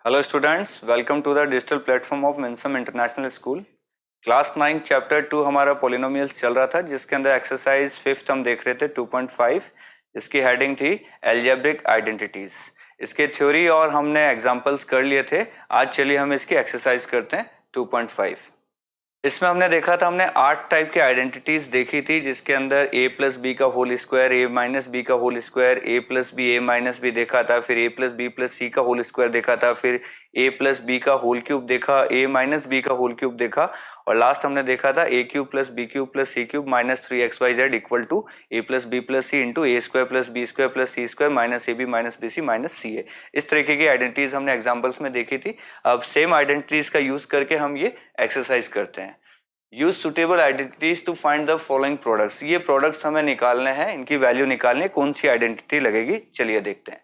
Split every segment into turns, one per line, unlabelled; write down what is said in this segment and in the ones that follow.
Hello students, welcome to the digital platform of मिन्सम international school. Class 9 chapter 2 हमारा polynomials चल रहा था, जिसके अंदर एक्सरसाइज 5th हम देख रहे थे 2.5। इसकी हेडिंग थी एल्जेब्रिक आइडेंटिटीज। इसके थ्योरी और हमने एग्जांपल्स कर लिए थे। आज चलिए हम इसकी एक्सरसाइज करते हैं 2.5। इसमें हमने देखा था, हमने 8 टाइप की आइडेंटिटीज देखी थी, जिसके अंदर a प्लस बी का whole square, a minus B का whole square, a plus B a minus B देखा था, फिर a प्लस बी प्लस सी का होल स्क्वायर देखा था, फिर a प्लस बी का होल क्यूब देखा, a माइनस बी का होल क्यूब देखा, और लास्ट हमने देखा था a cube plus B cube plus C cube minus 3xyz equal to a plus B plus C into A square plus B square plus C square minus A B minus B C minus C A. इस तरीके की identities हमने examples में देखी थी। अब same identities का use करके हम ये एक्सरसाइज करते हैं। Use suitable identities to find the following products. ये प्रोडक्ट्स हमें निकालने हैं, इनकी वैल्यू निकालनी है, कौन सी आइडेंटिटी लगेगी चलिए देखते हैं।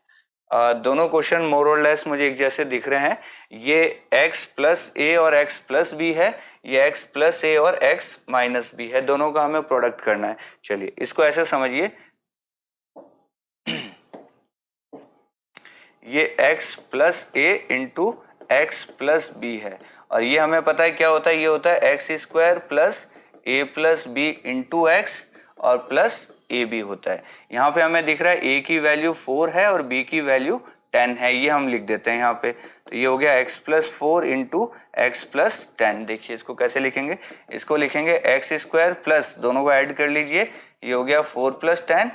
दोनों क्वेश्चन मोर और लेस मुझे एक जैसे दिख रहे हैं। ये x प्लस ए और x प्लस बी है, ये x प्लस ए और x माइनस बी है, दोनों का हमें प्रोडक्ट करना है। चलिए इसको ऐसे समझिए, ये x प्लस ए इंटू एक्स प्लस बी है, और ये हमें पता है क्या होता है, ये होता है एक्स स्क्वायर प्लस ए प्लस बी इंटू एक्स और प्लस ए बी होता है। यहाँ पे हमें दिख रहा है ए की वैल्यू 4 है और बी की वैल्यू 10 है, ये हम लिख देते हैं यहाँ पे। तो ये हो गया x plus 4 into x plus 10। देखिए इसको कैसे लिखेंगे, इसको लिखेंगे एक्स स्क्वायर प्लस, दोनों को ऐड कर लीजिए, ये हो गया 4 प्लस 10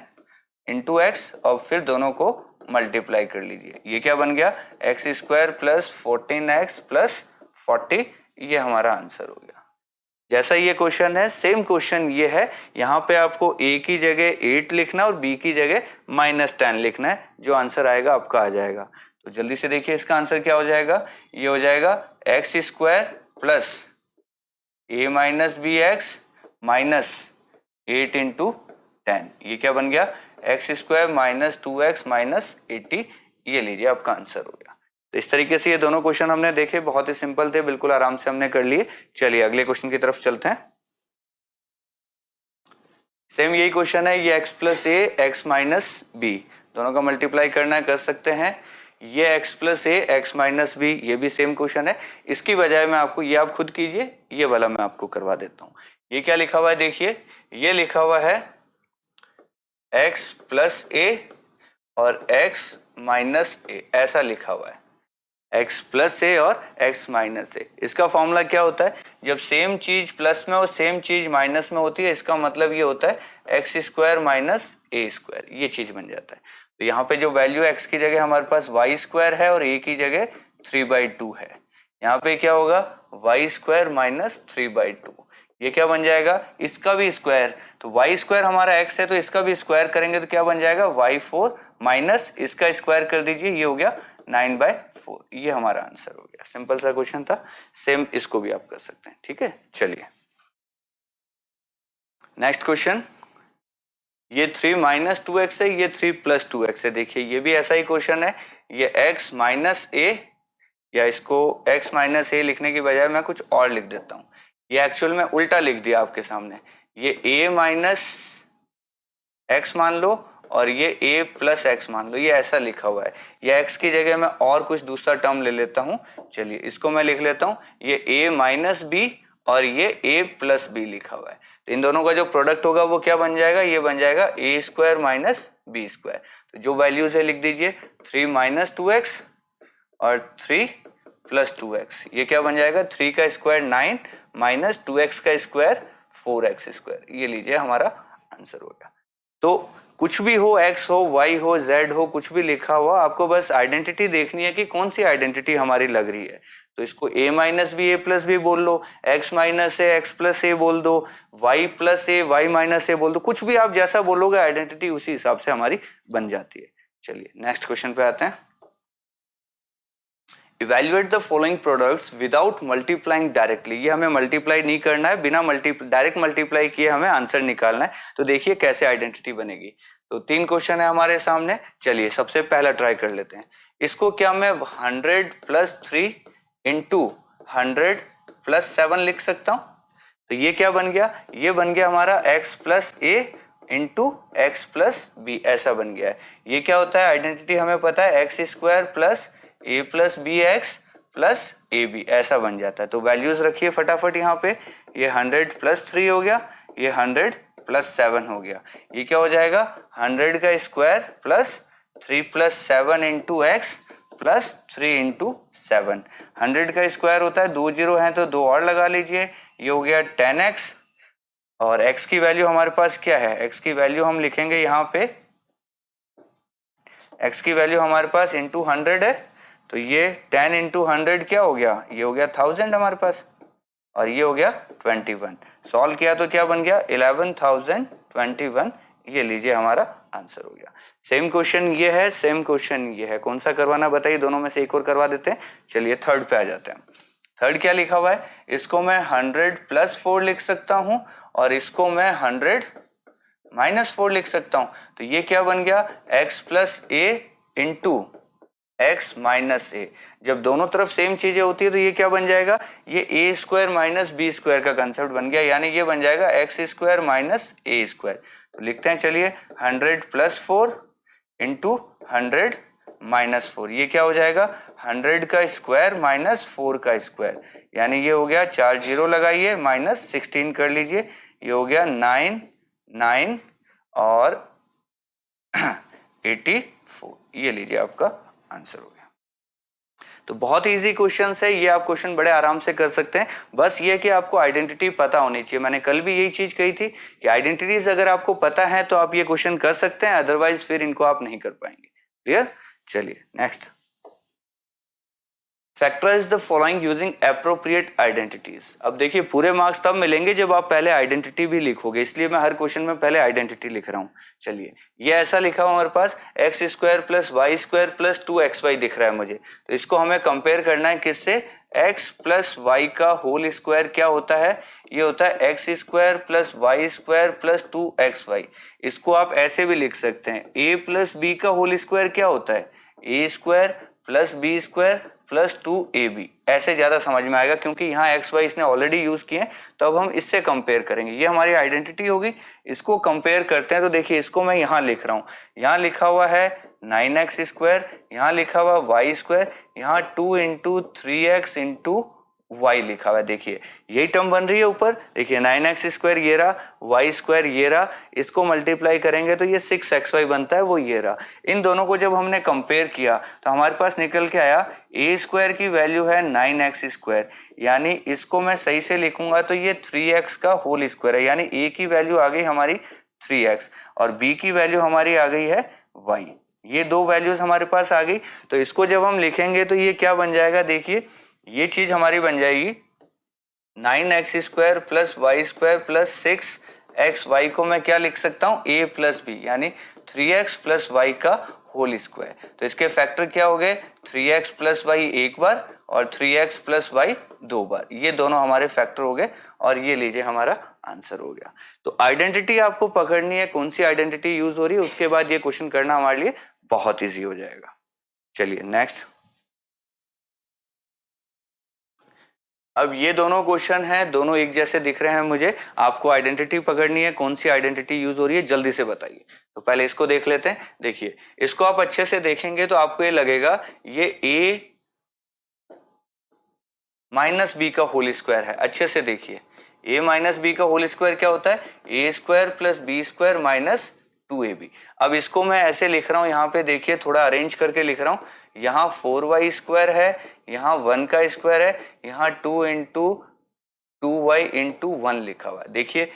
इंटू एक्स, और फिर दोनों को मल्टीप्लाई कर लीजिए। ये क्या बन गया, x square plus 14x plus 40, ये हमारा आंसर हो गया। जैसा ये क्वेश्चन है, सेम क्वेश्चन ये है। यहाँ पे आपको a की जगह 8 लिखना और b की जगह -10 लिखना है, जो आंसर आएगा आपका आ जाएगा। तो जल्दी से देखिए इसका आंसर क्या हो जाएगा, ये हो जाएगा x square plus a minus b x minus 8 into 10। ये क्या बन गया, x square minus 2x minus 80। ये लीजिए आपका आंसर हो गया। तो इस तरीके से ये दोनों क्वेश्चन हमने देखे, बहुत ही सिंपल थे, बिल्कुल आराम से हमने कर लिए। चलिए अगले क्वेश्चन की तरफ चलते हैं। सेम यही क्वेश्चन है, ये x प्लस ए एक्स माइनस बी, दोनों का मल्टीप्लाई करना है, कर सकते हैं। ये x प्लस ए एक्स माइनस बी, ये भी सेम क्वेश्चन है। इसकी बजाय मैं आपको, ये आप खुद कीजिए, ये वाला मैं आपको करवा देता हूँ। ये क्या लिखा हुआ है, देखिए ये लिखा हुआ है x प्लस ए और x माइनस ए, ऐसा लिखा हुआ है, x प्लस ए और x माइनस ए। इसका फॉर्मूला क्या होता है, जब सेम चीज प्लस में और सेम चीज माइनस में होती है, इसका मतलब ये होता है एक्स स्क्वायर माइनस ए स्क्वायर, ये चीज बन जाता है। तो यहाँ पे जो वैल्यू x की जगह हमारे पास वाई स्क्वायर है और a की जगह 3/2 है, यहाँ पे क्या होगा वाई स्क्वायर माइनस 3/2। ये क्या बन जाएगा, इसका भी स्क्वायर, तो वाई स्क्वायर हमारा x है, तो इसका भी स्क्वायर करेंगे तो क्या बन जाएगा y4 माइनस इसका स्क्वायर कर दीजिए, ये हो गया 9/4। ये हमारा आंसर हो गया। सिंपल सा क्वेश्चन था, सेम इसको भी आप कर सकते हैं। ठीक है, चलिए नेक्स्ट क्वेश्चन। ये 3 माइनस 2x है, ये 3 प्लस 2x है। देखिए ये भी ऐसा ही क्वेश्चन है, ये x माइनस ए, या इसको x माइनस ए लिखने की बजाय मैं कुछ और लिख देता हूँ। ये एक्चुअल में उल्टा लिख दिया आपके सामने, ये a माइनस एक्स मान लो और ये a प्लस एक्स मान लो, ये ऐसा लिखा हुआ है। ये x की जगह मैं और कुछ दूसरा टर्म ले लेता हूँ। चलिए इसको मैं लिख लेता हूँ, ये a माइनस बी और ये a प्लस बी लिखा हुआ है। तो इन दोनों का जो प्रोडक्ट होगा वो क्या बन जाएगा, ये बन जाएगा a square minus b square. तो जो वैल्यूज है लिख दीजिए, 3 माइनस 2x और 3 प्लस 2x। ये क्या बन जाएगा, 3 का स्क्वायर 9 माइनस 2x का स्क्वायर 4x स्क्वायर। ये लीजिए हमारा आंसर हो गया। तो कुछ भी हो, x हो, y हो, z हो, कुछ भी लिखा हुआ, आपको बस आइडेंटिटी देखनी है कि कौन सी आइडेंटिटी हमारी लग रही है। तो इसको a minus b a plus b बोल लो, x minus a x plus a बोल दो, y plus a y minus a बोल दो, कुछ भी आप जैसा बोलोगे आइडेंटिटी उसी हिसाब से हमारी बन जाती है। चलिए नेक्स्ट क्वेश्चन पे आते हैं। Evaluate the following products without multiplying directly. ये हमें मल्टीप्लाई नहीं करना है, बिना डायरेक्ट मल्टीप्लाई किए हमें आंसर निकालना है। तो देखिए कैसे आइडेंटिटी बनेगी। तो 3 क्वेश्चन है हमारे सामने। चलिए सबसे पहला ट्राई कर लेते हैं। इसको क्या मैं 100 प्लस 3 इंटू 100 प्लस 7 लिख सकता हूँ। तो ये क्या बन गया, ये बन गया हमारा x प्लस ए इंटू एक्स प्लस बी, ऐसा बन गया है। ये क्या होता है, आइडेंटिटी हमें पता है x square plus a plus b x plus a b, ऐसा बन जाता है। तो वैल्यूज रखिए फटाफट यहाँ पे, ये 100 प्लस 3 हो गया, ये 100 प्लस 7 हो गया, ये क्या हो जाएगा 100 का square plus 3 plus 7 into x plus 3 into 7। 100 का स्क्वायर होता है, 2 जीरो हैं तो 2 और लगा लीजिए, ये हो गया 10x। और x की वैल्यू हमारे पास क्या है, x की वैल्यू हम लिखेंगे यहाँ पे, x की वैल्यू हमारे पास इंटू 100 है, तो ये 10 इंटू 100 क्या हो गया, ये हो गया 1000 हमारे पास, और ये हो गया 21। सॉल्व किया तो क्या बन गया 11021, ये लीजिए हमारा आंसर हो गया। सेम क्वेश्चन ये है, सेम क्वेश्चन ये है, कौन सा करवाना बताइए, दोनों में से एक और करवा देते हैं। चलिए थर्ड पे आ जाते हैं। थर्ड क्या लिखा हुआ है, इसको मैं 100 प्लस 4 लिख सकता हूं और इसको मैं 100 माइनस 4 लिख सकता हूं। तो ये क्या बन गया x प्लस ए इंटू एक्स माइनस ए। जब दोनों तरफ सेम चीजें होती है तो ये क्या बन जाएगा, ये A square minus b square का कंसेप्ट बन गया, यानी ये बन जाएगा एक्स स्क्वायर माइनस ए स्क्वायर। तो लिखते हैं चलिए 100 प्लस 4 इंटू 100 माइनस 4, ये क्या हो जाएगा 100 का स्क्वायर माइनस 4 का स्क्वायर, यानी ये हो गया 4 जीरो लगाइए माइनस 16 कर लीजिए, ये हो गया 9 9 और 84, ये लीजिए आपका आंसर हो गया। तो बहुत इजी क्वेश्चन है ये, आप क्वेश्चन बड़े आराम से कर सकते हैं, बस ये कि आपको आइडेंटिटी पता होनी चाहिए। मैंने कल भी यही चीज कही थी कि आइडेंटिटीज अगर आपको पता है तो आप ये क्वेश्चन कर सकते हैं, अदरवाइज फिर इनको आप नहीं कर पाएंगे। क्लियर, चलिए next. Factorise the following using appropriate identities. अब देखिए पूरे मार्क्स तब मिलेंगे जब आप पहले आइडेंटिटी भी लिखोगे, इसलिए मैं हर क्वेश्चन में पहले आइडेंटिटी लिख रहा हूं। चलिए ये ऐसा लिखा हुआ हमारे पास X square plus Y square plus 2xy दिख रहा है मुझे, तो इसको हमें कंपेयर करना है किससे, x प्लस वाई का होल स्क्वायर क्या होता है, ये होता है x square plus Y square plus 2xy। इसको आप ऐसे भी लिख सकते हैं a प्लस बी का होल स्क्वायर क्या होता है, a square plus B square plus 2ab। ऐसे ज्यादा समझ में आएगा क्योंकि यहाँ एक्स वाई इसने ऑलरेडी यूज किए हैं, तो अब हम इससे कंपेयर करेंगे, ये हमारी आइडेंटिटी होगी। इसको कंपेयर करते हैं तो देखिए इसको मैं यहाँ लिख रहा हूँ, यहाँ लिखा हुआ है 9x स्क्वायर, यहाँ लिखा हुआ वाई स्क्वायर, यहाँ 2 इंटू 3x इंटू y लिखा हुआ है। देखिए यही टर्म बन रही है ऊपर, देखिए 9x स्क्वायर ये रहा, y स्क्वायर ये रहा, इसको मल्टीप्लाई करेंगे तो ये 6xy बनता है, वो ये रहा। इन दोनों को जब हमने कंपेयर किया तो हमारे पास निकल के आया a स्क्वायर की वैल्यू है 9x स्क्वायर, यानी इसको मैं सही से लिखूंगा तो ये 3x का होल स्क्वायर है, यानी a की वैल्यू आ गई हमारी 3x और b की वैल्यू हमारी आ गई है y। ये दो वैल्यूज हमारे पास आ गई, तो इसको जब हम लिखेंगे तो ये क्या बन जाएगा, देखिए ये चीज हमारी बन जाएगी 9x square plus Y square plus 6xy को मैं क्या लिख सकता हूँ a प्लस बी, यानी 3x प्लस वाई का होल स्क्वायर। तो इसके फैक्टर क्या हो गए 3x प्लस वाई एक बार और 3x प्लस वाई दो बार, ये दोनों हमारे फैक्टर हो गए और ये लीजिए हमारा आंसर हो गया। तो आइडेंटिटी आपको पकड़नी है, कौन सी आइडेंटिटी यूज हो रही है, उसके बाद ये क्वेश्चन करना हमारे लिए बहुत ईजी हो जाएगा। चलिए नेक्स्ट। अब ये दोनों क्वेश्चन हैं, दोनों एक जैसे दिख रहे हैं मुझे, आपको आइडेंटिटी पकड़नी है, कौन सी आइडेंटिटी यूज हो रही है जल्दी से बताइए। तो पहले इसको देख लेते हैं। देखिए इसको आप अच्छे से देखेंगे तो आपको ये लगेगा ये a माइनस बी का होल स्क्वायर है। अच्छे से देखिए a माइनस बी का होल स्क्वायर क्या होता है, a square plus B square minus 2ab। अब इसको मैं ऐसे लिख रहा हूं, यहाँ पे देखिए थोड़ा अरेंज करके लिख रहा हूं, यहाँ 4y स्क्वायर है, यहाँ 1 का स्क्वायर है, यहाँ 2 इंटू 2y इंटू 1 लिखा हुआ है। देखिए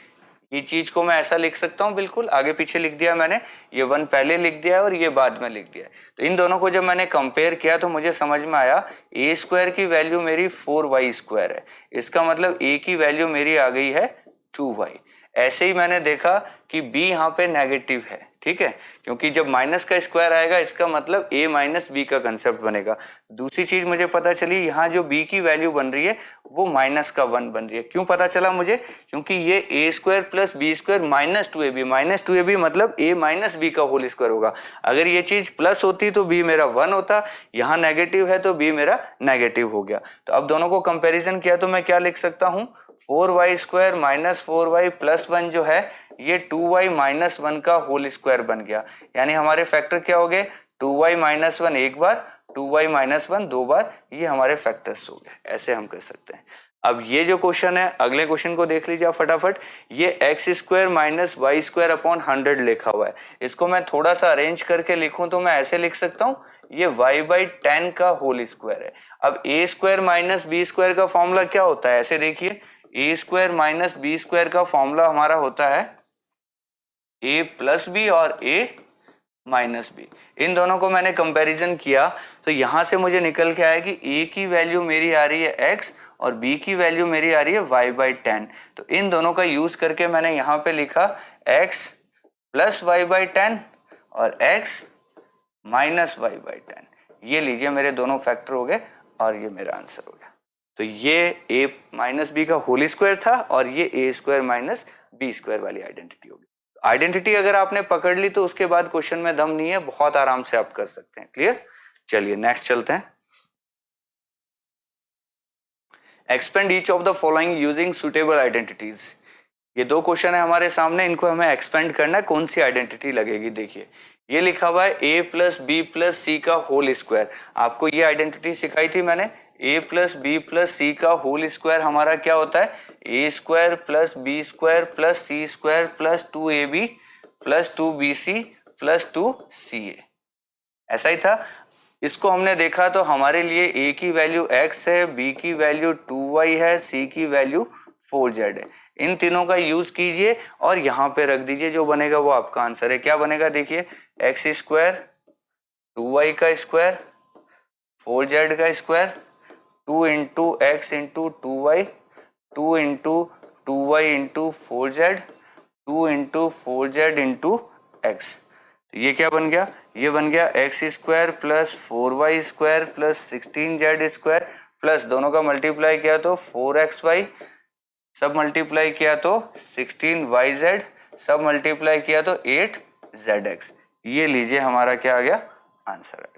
ये चीज को मैं ऐसा लिख सकता हूँ, बिल्कुल आगे पीछे लिख दिया मैंने, ये 1 पहले लिख दिया है और ये बाद में लिख दिया है। तो इन दोनों को जब मैंने कंपेयर किया तो मुझे समझ में आया a स्क्वायर की वैल्यू मेरी 4y स्क्वायर है, इसका मतलब a की वैल्यू मेरी आ गई है 2y। ऐसे ही मैंने देखा कि b यहाँ पे नेगेटिव है, ठीक है, क्योंकि जब माइनस का स्क्वायर आएगा इसका मतलब a माइनस बी का कंसेप्ट बनेगा। दूसरी चीज मुझे पता चली यहाँ जो b की वैल्यू बन रही है वो माइनस का 1 बन रही है। क्यों पता चला मुझे, क्योंकि ये a square plus B square minus 2ab मतलब a माइनस बी का होल स्क्वायर होगा। अगर ये चीज प्लस होती तो b मेरा 1 होता, यहाँ नेगेटिव है तो b मेरा नेगेटिव हो गया। तो अब दोनों को कंपेरिजन किया तो मैं क्या लिख सकता हूँ, 4y square minus 4y plus 1 जो है ये 2y माइनस 1 का होल स्क्वायर बन गया, यानी हमारे फैक्टर क्या हो गए 2y माइनस 1 एक बार, 2y माइनस 1 2 बार, ये हमारे फैक्टर्स हो गए, ऐसे हम कर सकते हैं। अब ये जो क्वेश्चन है, अगले क्वेश्चन को देख लीजिए आप फटाफट। ये x square minus y square upon 100 लिखा हुआ है। इसको मैं थोड़ा सा अरेंज करके लिखूं तो मैं ऐसे लिख सकता हूं, ये y बाई 10 का होल स्क्वायर है। अब ए स्क्वायर माइनस बी स्क्वायर का फॉर्मूला क्या होता है, ऐसे देखिए, ए स्क्वायर माइनस बी स्क्वायर का फॉर्मूला हमारा होता है ए प्लस बी और ए माइनस बी। इन दोनों को मैंने कंपैरिजन किया तो यहां से मुझे निकल के आया कि ए की वैल्यू मेरी आ रही है x और b की वैल्यू मेरी आ रही है y बाई 10। तो इन दोनों का यूज करके मैंने यहाँ पे लिखा x प्लस वाई बाई 10 और x माइनस वाई बाई 10। ये लीजिए मेरे दोनों फैक्टर हो गए और ये मेरा आंसर हो गया। तो ये a माइनस बी का होल स्क्वायर था और ये a square minus b square वाली आइडेंटिटी होगी। आइडेंटिटी अगर आपने पकड़ ली तो उसके बाद क्वेश्चन में दम नहीं है, बहुत आराम से आप कर सकते हैं। क्लियर? चलिए नेक्स्ट चलते हैं। Expand each of the following using suitable identities. ये दो क्वेश्चन है हमारे सामने, इनको हमें एक्सपेंड करना है, कौन सी आइडेंटिटी लगेगी। देखिए ये लिखा हुआ है a प्लस बी प्लस सी का होल स्क्वायर। आपको ये आइडेंटिटी सिखाई थी मैंने, a प्लस बी प्लस सी का होल स्क्वायर हमारा क्या होता है, a square plus B square plus C square plus 2ab plus 2bc plus 2ca। ऐसा ही था। इसको हमने देखा तो हमारे लिए a की वैल्यू x है, b की वैल्यू 2y है, c की वैल्यू 4z है। इन तीनों का यूज कीजिए और यहाँ पे रख दीजिए, जो बनेगा वो आपका आंसर है। क्या बनेगा देखिए, एक्स स्क्वायर 2y का स्क्वायर 4z का square 2 into x into 2y 2 into 2y into 4z 2 into 4z into x. ये क्या बन गया, ये बन गया x square plus 4y square plus 16z square plus दोनों का मल्टीप्लाई किया तो 4xy, सब मल्टीप्लाई किया तो 16yz, सब मल्टीप्लाई किया तो 8zx। ये लीजिए हमारा क्या आ गया, आंसर आ गया।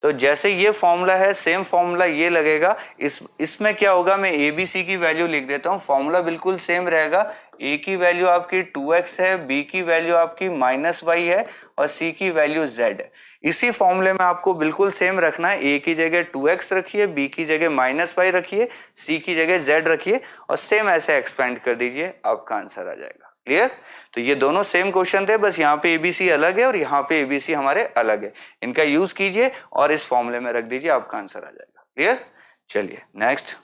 तो जैसे ये फॉर्मूला है सेम फॉर्मूला ये लगेगा। इसमें क्या होगा, मैं ए बी सी की वैल्यू लिख देता हूँ, फॉर्मूला बिल्कुल सेम रहेगा। ए की वैल्यू आपकी 2x है, बी की वैल्यू आपकी माइनस वाई है और सी की वैल्यू z है। इसी फॉर्मूले में आपको बिल्कुल सेम रखना है, ए की जगह 2x रखिए, बी की जगह माइनस वाई रखिए, सी की जगह z रखिए और सेम ऐसे एक्सपेंड कर दीजिए, आपका आंसर आ जाएगा। क्लियर? तो ये दोनों सेम क्वेश्चन थे, बस यहाँ पे एबीसी अलग है और यहाँ पे एबीसी हमारे अलग है। इनका यूज कीजिए और इस फॉर्मूले में रख दीजिए, आपका आंसर आ जाएगा। क्लियर? चलिए नेक्स्ट।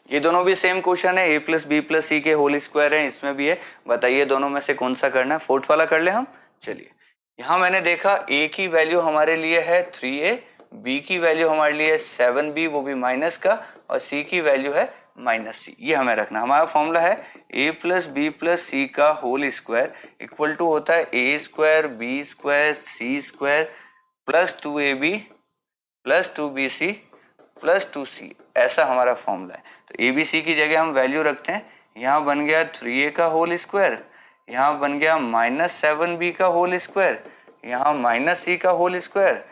ये दोनों भी सेम क्वेश्चन है, a प्लस बी प्लस सी के होल स्क्वायर है, इसमें भी है। बताइए दोनों में से कौन सा करना है। फोर्थ वाला कर ले हम। चलिए यहाँ मैंने देखा a की वैल्यू हमारे लिए है 3a, b की वैल्यू हमारे लिए है 7b, वो भी माइनस का, और c की वैल्यू है माइनस सी। ये हमें रखना। हमारा फॉर्मूला है a प्लस बी प्लस सी का होल स्क्वायर इक्वल टू होता है a square b square c square plus 2ab plus 2bc plus 2c। ऐसा हमारा फॉर्मूला है। तो ए बी सी की जगह हम वैल्यू रखते हैं। यहाँ बन गया 3a का होल स्क्वायर, यहाँ बन गया माइनस 7b का होल स्क्वायर, यहाँ माइनस सी का होल स्क्वायर।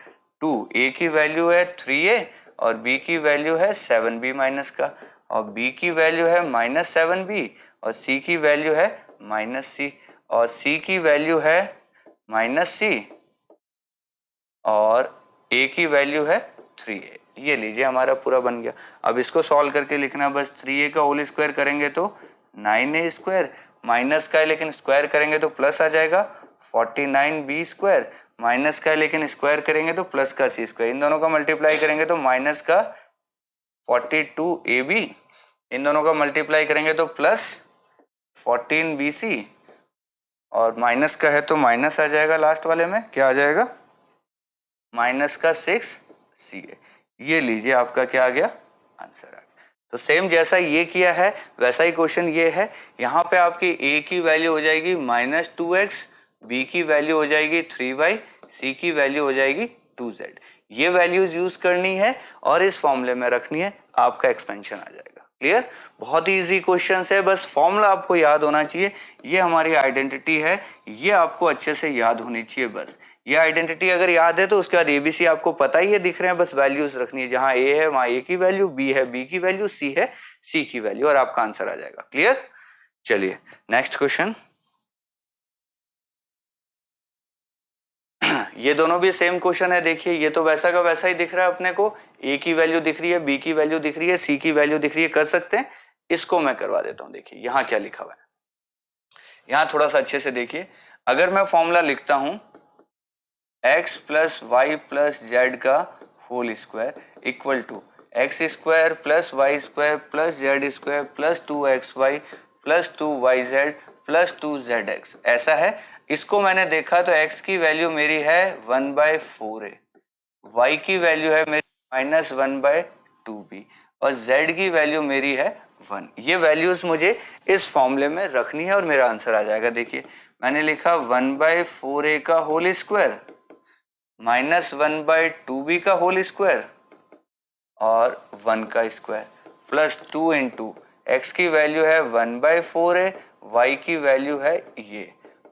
2a की वैल्यू है 3a और b की वैल्यू है 7b माइनस का, और b की वैल्यू है माइनस 7b और c की वैल्यू है माइनस c, और c की वैल्यू है माइनस c और a की वैल्यू है 3a। ये लीजिए हमारा पूरा बन गया। अब इसको सॉल्व करके लिखना, बस 3a का होल स्क्वायर करेंगे तो 9a स्क्वायर, माइनस का है लेकिन स्क्वायर करेंगे तो प्लस आ जाएगा 49b स्क्वायर, माइनस का है लेकिन स्क्वायर करेंगे तो प्लस का c स्क्वायर, इन दोनों का मल्टीप्लाई करेंगे तो माइनस का 42ab, इन दोनों का मल्टीप्लाई करेंगे तो प्लस 14bc, और माइनस का है तो माइनस आ जाएगा, लास्ट वाले में क्या आ जाएगा, माइनस का 6ca। ये लीजिए आपका क्या आ गया, आंसर आ गया। तो सेम जैसा ये किया है वैसा ही क्वेश्चन ये है। यहाँ पे आपकी a की वैल्यू हो जाएगी माइनस 2x, b की वैल्यू हो जाएगी 3y, c की वैल्यू हो जाएगी 2z। ये वैल्यूज यूज करनी है और इस फॉर्मूले में रखनी है, आपका एक्सपेंशन आ जाएगा। क्लियर? बहुत ही इजी क्वेश्चन है, बस फॉर्मूला आपको याद होना चाहिए। ये हमारी आइडेंटिटी है, ये आपको अच्छे से याद होनी चाहिए। बस ये आइडेंटिटी अगर याद है तो उसके बाद एबीसी आपको पता ही है, दिख रहे हैं, बस वैल्यूज रखनी है। जहां ए है वहां ए की वैल्यू, बी है बी की वैल्यू, सी है सी की वैल्यू, और आपका आंसर आ जाएगा। क्लियर? चलिए नेक्स्ट क्वेश्चन। ये दोनों भी सेम क्वेश्चन है। देखिए ये तो वैसा का वैसा ही दिख रहा है अपने को, ए की वैल्यू दिख रही है, बी की वैल्यू दिख रही है, सी की वैल्यू दिख रही है। कर सकते हैं, इसको मैं करवा देता हूं। देखिए यहाँ क्या लिखा हुआ है, यहाँ थोड़ा सा अच्छे से देखिए। अगर मैं फॉर्मूला लिखता हूं x plus Y plus Z का whole square equal to X square plus Y square plus Z square plus 2xy plus 2yz plus 2zx, ऐसा है। इसको मैंने देखा तो x की वैल्यू मेरी है 1/4a, y की वैल्यू है मेरी -1/2b और z की वैल्यू मेरी है 1। ये वैल्यूज मुझे इस फॉर्मूले में रखनी है और मेरा आंसर आ जाएगा। देखिए मैंने लिखा 1/4a का होल स्क्वायर -1/2b का होल स्क्वायर और 1 का स्क्वायर प्लस 2 इंटू एक्स की वैल्यू है 1/4a, y की वैल्यू है ये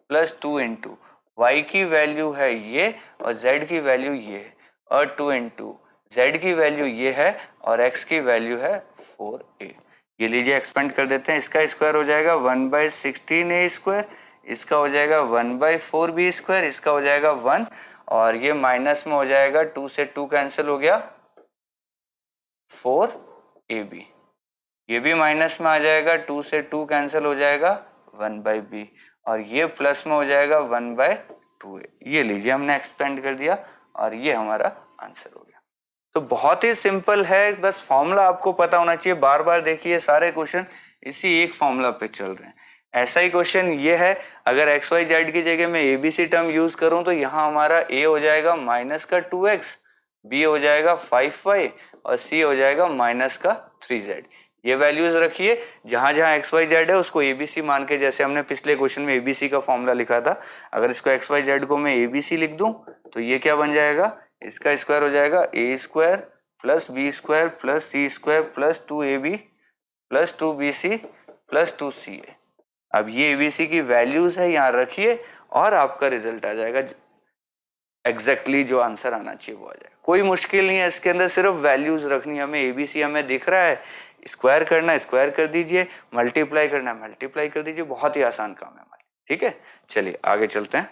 प्लस 2 इंटू वाई की वैल्यू है ये और z की वैल्यू ये है और 2 इंटू जेड की वैल्यू ये है और x की वैल्यू है 4a। ये लीजिए एक्सपेंड कर देते हैं। इसका स्क्वायर हो जाएगा 1/16a स्क्वायर, इसका हो जाएगा 1/4b स्क्वायर, इसका हो जाएगा 1 और ये माइनस में हो जाएगा 2 से 2 कैंसिल हो गया 4ab। ये भी माइनस में आ जाएगा, 2 से 2 कैंसिल हो जाएगा 1/b और ये प्लस में हो जाएगा 1/2a। ये लीजिए हमने एक्सपेंड कर दिया और ये हमारा आंसर हो गया। तो बहुत ही सिंपल है, बस फॉर्मूला आपको पता होना चाहिए। बार बार देखिए सारे क्वेश्चन इसी एक फॉर्मूला पे चल रहे हैं। ऐसा ही क्वेश्चन ये है, अगर xy/z की जगह मैं abc टर्म यूज करूं तो यहाँ हमारा a हो जाएगा माइनस का 2x, b हो जाएगा 5y और c हो जाएगा माइनस का 3z। ये वैल्यूज रखिए, जहां जहां xy/z है उसको abc मान के, जैसे हमने पिछले क्वेश्चन में abc का फॉर्मूला लिखा था, अगर इसको xy/z को मैं abc लिख दूं तो ये क्या बन जाएगा, इसका स्क्वायर हो जाएगा a square plus b square plus c square plus 2ab plus 2bc plus 2ca। अब ये abc की वैल्यूज है, यहाँ रखिए और आपका रिजल्ट आ जाएगा। एग्जैक्टली जो आंसर आना चाहिए वो आ जाएगा। कोई मुश्किल नहीं है इसके अंदर, सिर्फ वैल्यूज रखनी है हमें। abc हमें दिख रहा है, स्क्वायर करना है स्क्वायर कर दीजिए, मल्टीप्लाई करना है मल्टीप्लाई कर दीजिए। बहुत ही आसान काम है हमारी। ठीक है, चलिए आगे चलते हैं।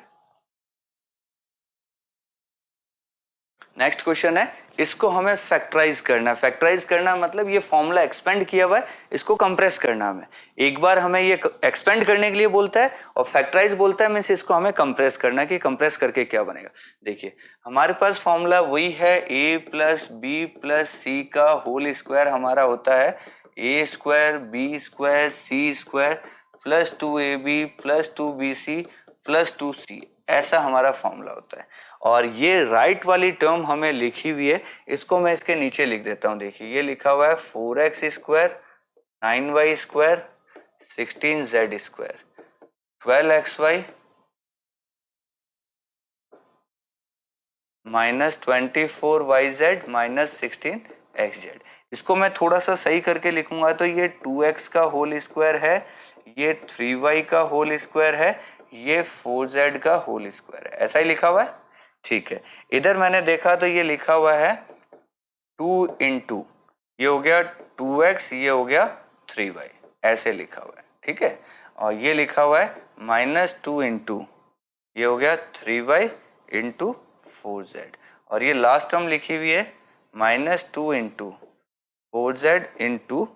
नेक्स्ट क्वेश्चन है, इसको हमें फैक्टराइज करना है। फैक्टराइज करना मतलब ये फॉर्मूला एक्सपेंड किया हुआ है, इसको कंप्रेस करना हमें। एक बार हमें ये एक्सपेंड करने के लिए बोलता है और फैक्टराइज बोलता है, मींस इसको हमें कंप्रेस करना है कि कंप्रेस करके क्या बनेगा। देखिए हमारे पास फॉर्मूला वही है, a प्लस बी प्लस सी का होल स्क्वायर हमारा होता है a square b square c square plus 2ab plus 2bc plus 2c, ऐसा हमारा फॉर्मूला होता है। और ये राइट वाली टर्म हमें लिखी हुई है, इसको मैं इसके नीचे लिख देता हूं। देखिए ये लिखा हुआ है 4x square 9y square 16z square 12xy minus 24yz minus 16xz। इसको मैं थोड़ा सा सही करके लिखूंगा तो ये 2x का होल स्क्वायर है, ये 3y का होल स्क्वायर है, ये 4z का होल स्क्वायर है। ऐसा ही लिखा हुआ है, ठीक है। इधर मैंने देखा तो ये लिखा हुआ है 2 इंटू, ये हो गया 2x, ये हो गया 3y, ऐसे लिखा हुआ है। ठीक है, और ये लिखा हुआ है माइनस 2 इंटू, ये हो गया 3y इंटू 4z और ये लास्ट टर्म लिखी हुई है minus 2 into 4z into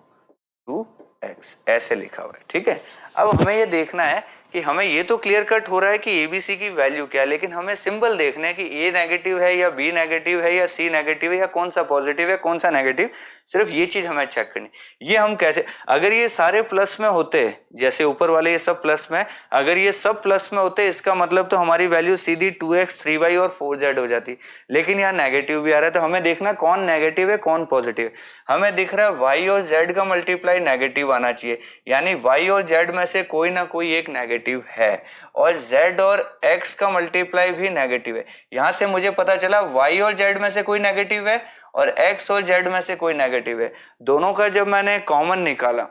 2x, ऐसे लिखा हुआ है। ठीक है, अब हमें ये देखना है कि हमें ये तो क्लियर कट हो रहा है कि abc की वैल्यू क्या है, लेकिन हमें सिंबल देखना है कि a नेगेटिव है या b नेगेटिव है या c नेगेटिव है या कौन सा पॉजिटिव है कौन सा नेगेटिव। सिर्फ ये चीज हमें चेक करनी। ये हम कैसे, अगर ये सारे प्लस में होते, जैसे ऊपर वाले ये सब प्लस में, अगर ये सब प्लस में होते इसका मतलब तो हमारी वैल्यू सीधी 2x 3y और 4z हो जाती, लेकिन यहाँ नेगेटिव भी आ रहा है। तो हमें देखना कौन नेगेटिव है कौन पॉजिटिव है। हमें दिख रहा है y और z का मल्टीप्लाई नेगेटिव आना चाहिए, यानी y और z में से कोई ना कोई एक नेगेटिव है और z और x का मल्टीप्लाई भी नेगेटिव है। यहां से मुझे पता चला y और z में से कोई नेगेटिव है और x और z में से कोई नेगेटिव है। दोनों का जब मैंने कॉमन निकाला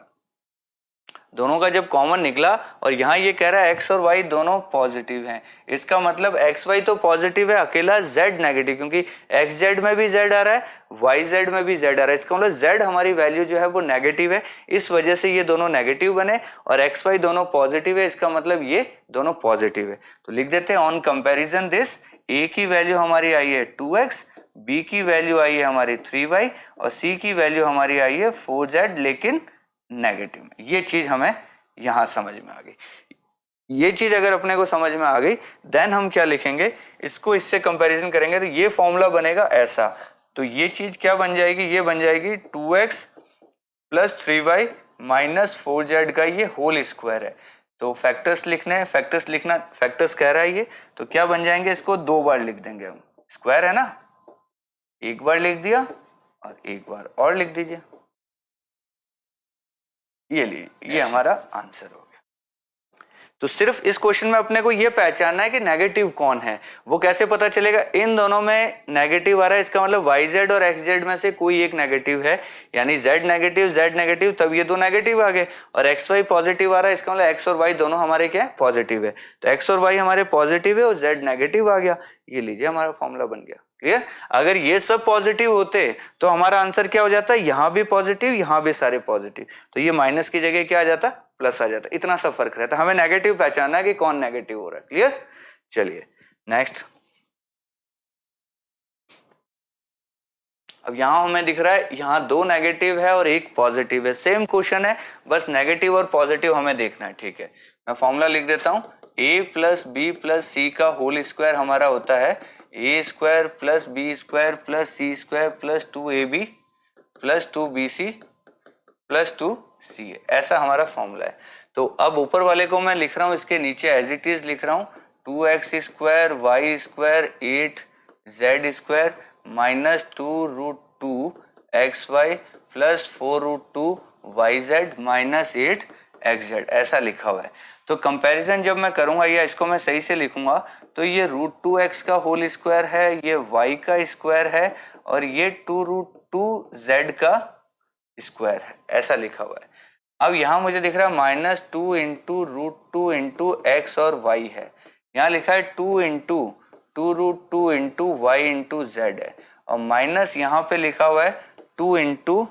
दोनों का जब कॉमन निकला और यहाँ ये कह रहा है x और y दोनों पॉजिटिव हैं, इसका मतलब x y तो पॉजिटिव है, अकेला z नेगेटिव, क्योंकि x z में भी z आ रहा है, y z में भी z आ रहा है, इसका मतलब z हमारी वैल्यू जो है वो नेगेटिव है, इस वजह से ये दोनों नेगेटिव बने, और x y दोनों पॉजिटिव है, इसका मतलब ये दोनों पॉजिटिव है। तो लिख देते हैं ऑन कंपैरिजन दिस, a की वैल्यू हमारी आई है 2x, b की वैल्यू आई है हमारी 3y और c की वैल्यू हमारी आई है 4z, लेकिन नेगेटिव में। ये चीज हमें यहां समझ में आ गई। ये चीज अगर अपने को समझ में आ गई, देन हम क्या लिखेंगे, इसको इससे कंपैरिजन करेंगे तो ये फॉर्मूला बनेगा ऐसा। तो ये चीज क्या बन जाएगी, ये बन जाएगी 2x plus 3y minus 4z का ये होल स्क्वायर है। तो फैक्टर्स लिखने हैं, फैक्टर्स लिखना, फैक्टर्स कह रहा है ये, तो क्या बन जाएंगे, इसको 2 बार लिख देंगे हम, स्क्वायर है ना, एक बार लिख दिया और एक बार और लिख दीजिए, ये लीजिए, ये हमारा आंसर हो गया। तो सिर्फ इस क्वेश्चन में अपने को ये पहचानना है कि नेगेटिव कौन है। वो कैसे पता चलेगा, इन दोनों में नेगेटिव आ रहा है, इसका मतलब YZ और XZ में से कोई एक नेगेटिव है, यानी Z नेगेटिव, तब ये दो नेगेटिव आ गए, और XY पॉजिटिव आ रहा है, इसका मतलब X और Y दोनों हमारे क्या है, पॉजिटिव है। तो X और Y हमारे पॉजिटिव है और Z नेगेटिव आ गया, ये लीजिए हमारा फॉर्मूला बन गया। क्लियर। अगर ये सब पॉजिटिव होते तो हमारा आंसर क्या हो जाता है, यहां भी पॉजिटिव, यहां भी सारे पॉजिटिव, तो ये माइनस की जगह क्या आ जाता, प्लस आ जाता, इतना सा फर्क रहता। हमें नेगेटिव पहचानना है कि कौन नेगेटिव हो रहा है। क्लियर। चलिए नेक्स्ट। अब यहां हमें दिख रहा है, यहां 2 नेगेटिव है और एक पॉजिटिव है, सेम क्वेश्चन है, बस नेगेटिव और पॉजिटिव हमें देखना है। ठीक है, मैं फॉर्मूला लिख देता हूं, a प्लस बी प्लस सी का होल स्क्वायर हमारा होता है A square plus B square plus C square plus 2ab plus 2bc plus 2ca, ऐसा हमारा फॉर्मूला है। तो अब ऊपर वाले को मैं लिख रहा हूं, इसके नीचे एज इट इज लिख रहा हूं 2x square y square 8z square minus 2√2 xy plus 4√2 yz minus 8 xz, ऐसा लिखा हुआ है। तो कंपैरिजन जब मैं करूंगा या इसको मैं सही से लिखूंगा तो ये √2x का होल स्क्वायर है, ये y का स्क्वायर है और ये 2√2z का स्क्वायर है, ऐसा लिखा हुआ है। अब यहाँ मुझे दिख रहा है माइनस 2 इंटू √2 इंटू एक्स और y है, यहाँ लिखा है 2 into 2√2 into y into z है, और माइनस यहाँ पे लिखा हुआ है 2 into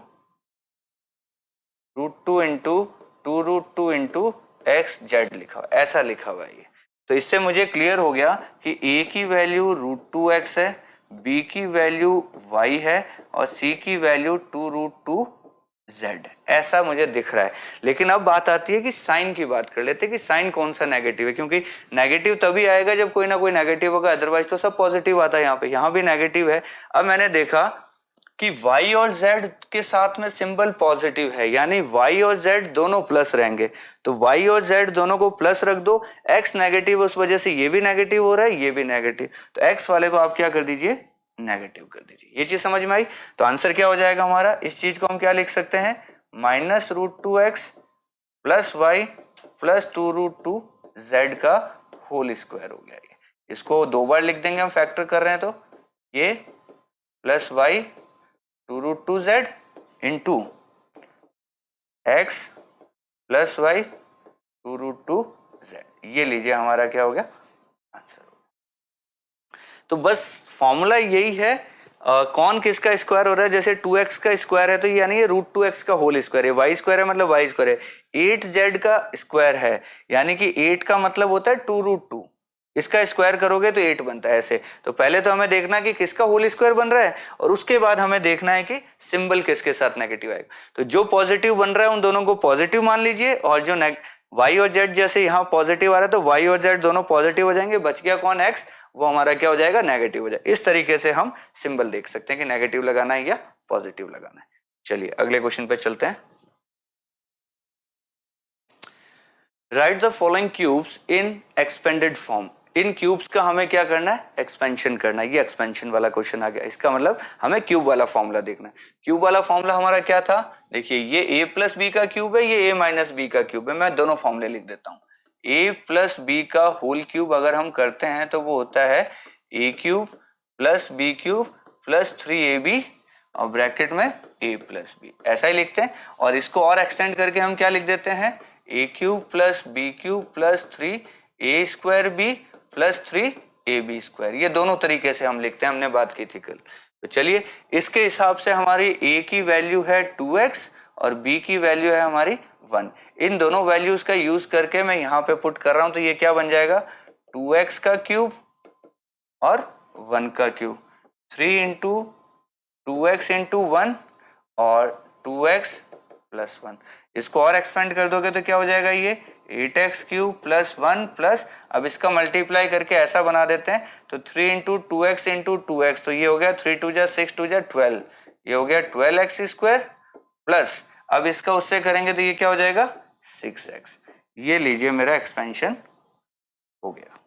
√2 into 2√2 into x Z लिखा हुआ, ऐसा लिखा हुआ है ये। तो इससे मुझे क्लियर हो गया कि a की वैल्यू √2x है, b की वैल्यू y है और c की वैल्यू 2√2z है, ऐसा मुझे दिख रहा है। लेकिन अब बात आती है कि साइन की बात कर लेते हैं कि साइन कौन सा नेगेटिव है, क्योंकि नेगेटिव तभी आएगा जब कोई ना कोई नेगेटिव होगा, अदरवाइज तो सब पॉजिटिव आता है। यहाँ भी नेगेटिव है। अब मैंने देखा कि y और z के साथ में सिंबल पॉजिटिव है, यानी y और z दोनों प्लस रहेंगे, तो y और z दोनों को प्लस रख दो, x नेगेटिव, उस वजह से ये भी नेगेटिव हो रहा है, ये भी नेगेटिव, तो x वाले को आप क्या कर दीजिए, नेगेटिव कर दीजिए। ये चीज समझ में आई। तो आंसर क्या हो जाएगा हमारा, इस चीज को हम क्या लिख सकते हैं, minus √2x plus Y plus 2√2z का होल स्क्वायर हो गया। इसको 2 बार लिख देंगे, हम फैक्टर कर रहे हैं तो ये plus y 2√2z into x plus y 2√2z, ये लीजिए हमारा क्या हो गया, आंसर हो गया। तो बस फॉर्मूला यही है। कौन किसका स्क्वायर हो रहा है, जैसे 2x का स्क्वायर है तो यानी ये √2x का होल स्क्वायर है, y स्क्वायर है मतलब y स्क्वायर है, 8z का स्क्वायर है यानी कि 8 का मतलब होता है 2√2, इसका स्क्वायर करोगे तो 8 बनता है ऐसे। तो पहले तो हमें देखना है कि किसका होल स्क्वायर बन रहा है और उसके बाद हमें देखना है कि सिंबल किसके साथ नेगेटिव आएगा। तो जो पॉजिटिव बन रहा है उन दोनों को पॉजिटिव मान लीजिए, और जो y और z जैसे यहाँ पॉजिटिव आ रहा है तो y और z दोनों पॉजिटिव हो जाएंगे, बच गया कौन, x, वो हमारा क्या हो जाएगा, नेगेटिव हो जाएगा। इस तरीके से हम सिंबल देख सकते हैं कि नेगेटिव लगाना है या पॉजिटिव लगाना है। चलिए अगले क्वेश्चन पे चलते हैं। Right the following cubes in expanded form. In cubes का हमें क्या करना है, एक्सपेंशन करना है। ये एक्सपेंशन वाला क्वेश्चन आ गया, इसका मतलब हमें क्यूब वाला फॉर्मूला देखना है। क्यूब वाला फॉर्मूला हमारा क्या था, देखिए ये a प्लस बी का क्यूब है, ये a माइनस बी का क्यूब है। मैं दोनों फॉर्मूले लिख देता हूँ। a प्लस बी का होल क्यूब अगर हम करते हैं तो वो होता है a cube plus B cube plus 3ab और ब्रैकेट में a प्लस बी, ऐसा ही लिखते हैं। और इसको और एक्सटेंड करके हम क्या लिख देते हैं, A cube plus B cube plus 3 a square B plus 3ab square. ये दोनों तरीके से हम लिखते हैं, हमने बात की थी कल। तो चलिए इसके हिसाब से हमारी a की वैल्यू है 2x और b की वैल्यू है हमारी 1। इन दोनों वैल्यूज का यूज करके मैं यहाँ पे पुट कर रहा हूं, तो ये क्या बन जाएगा 2x का क्यूब और 1 का क्यूब, 3 इंटू 2x इंटू 1 और 2x प्लस 1। इसको और एक्सपेंड कर दोगे तो क्या हो जाएगा ये 8x क्यूब प्लस 1 प्लस, अब इसका मल्टीप्लाई करके ऐसा बना देते हैं तो 3 इंटू 2x इंटू 2x, तो ये हो गया 3 2 जा 6 2 जा 12, ये हो गया 12x स्क्वायर प्लस, अब इसका उससे करेंगे तो ये क्या हो जाएगा 6x। ये लीजिए मेरा एक्सपेंशन हो गया।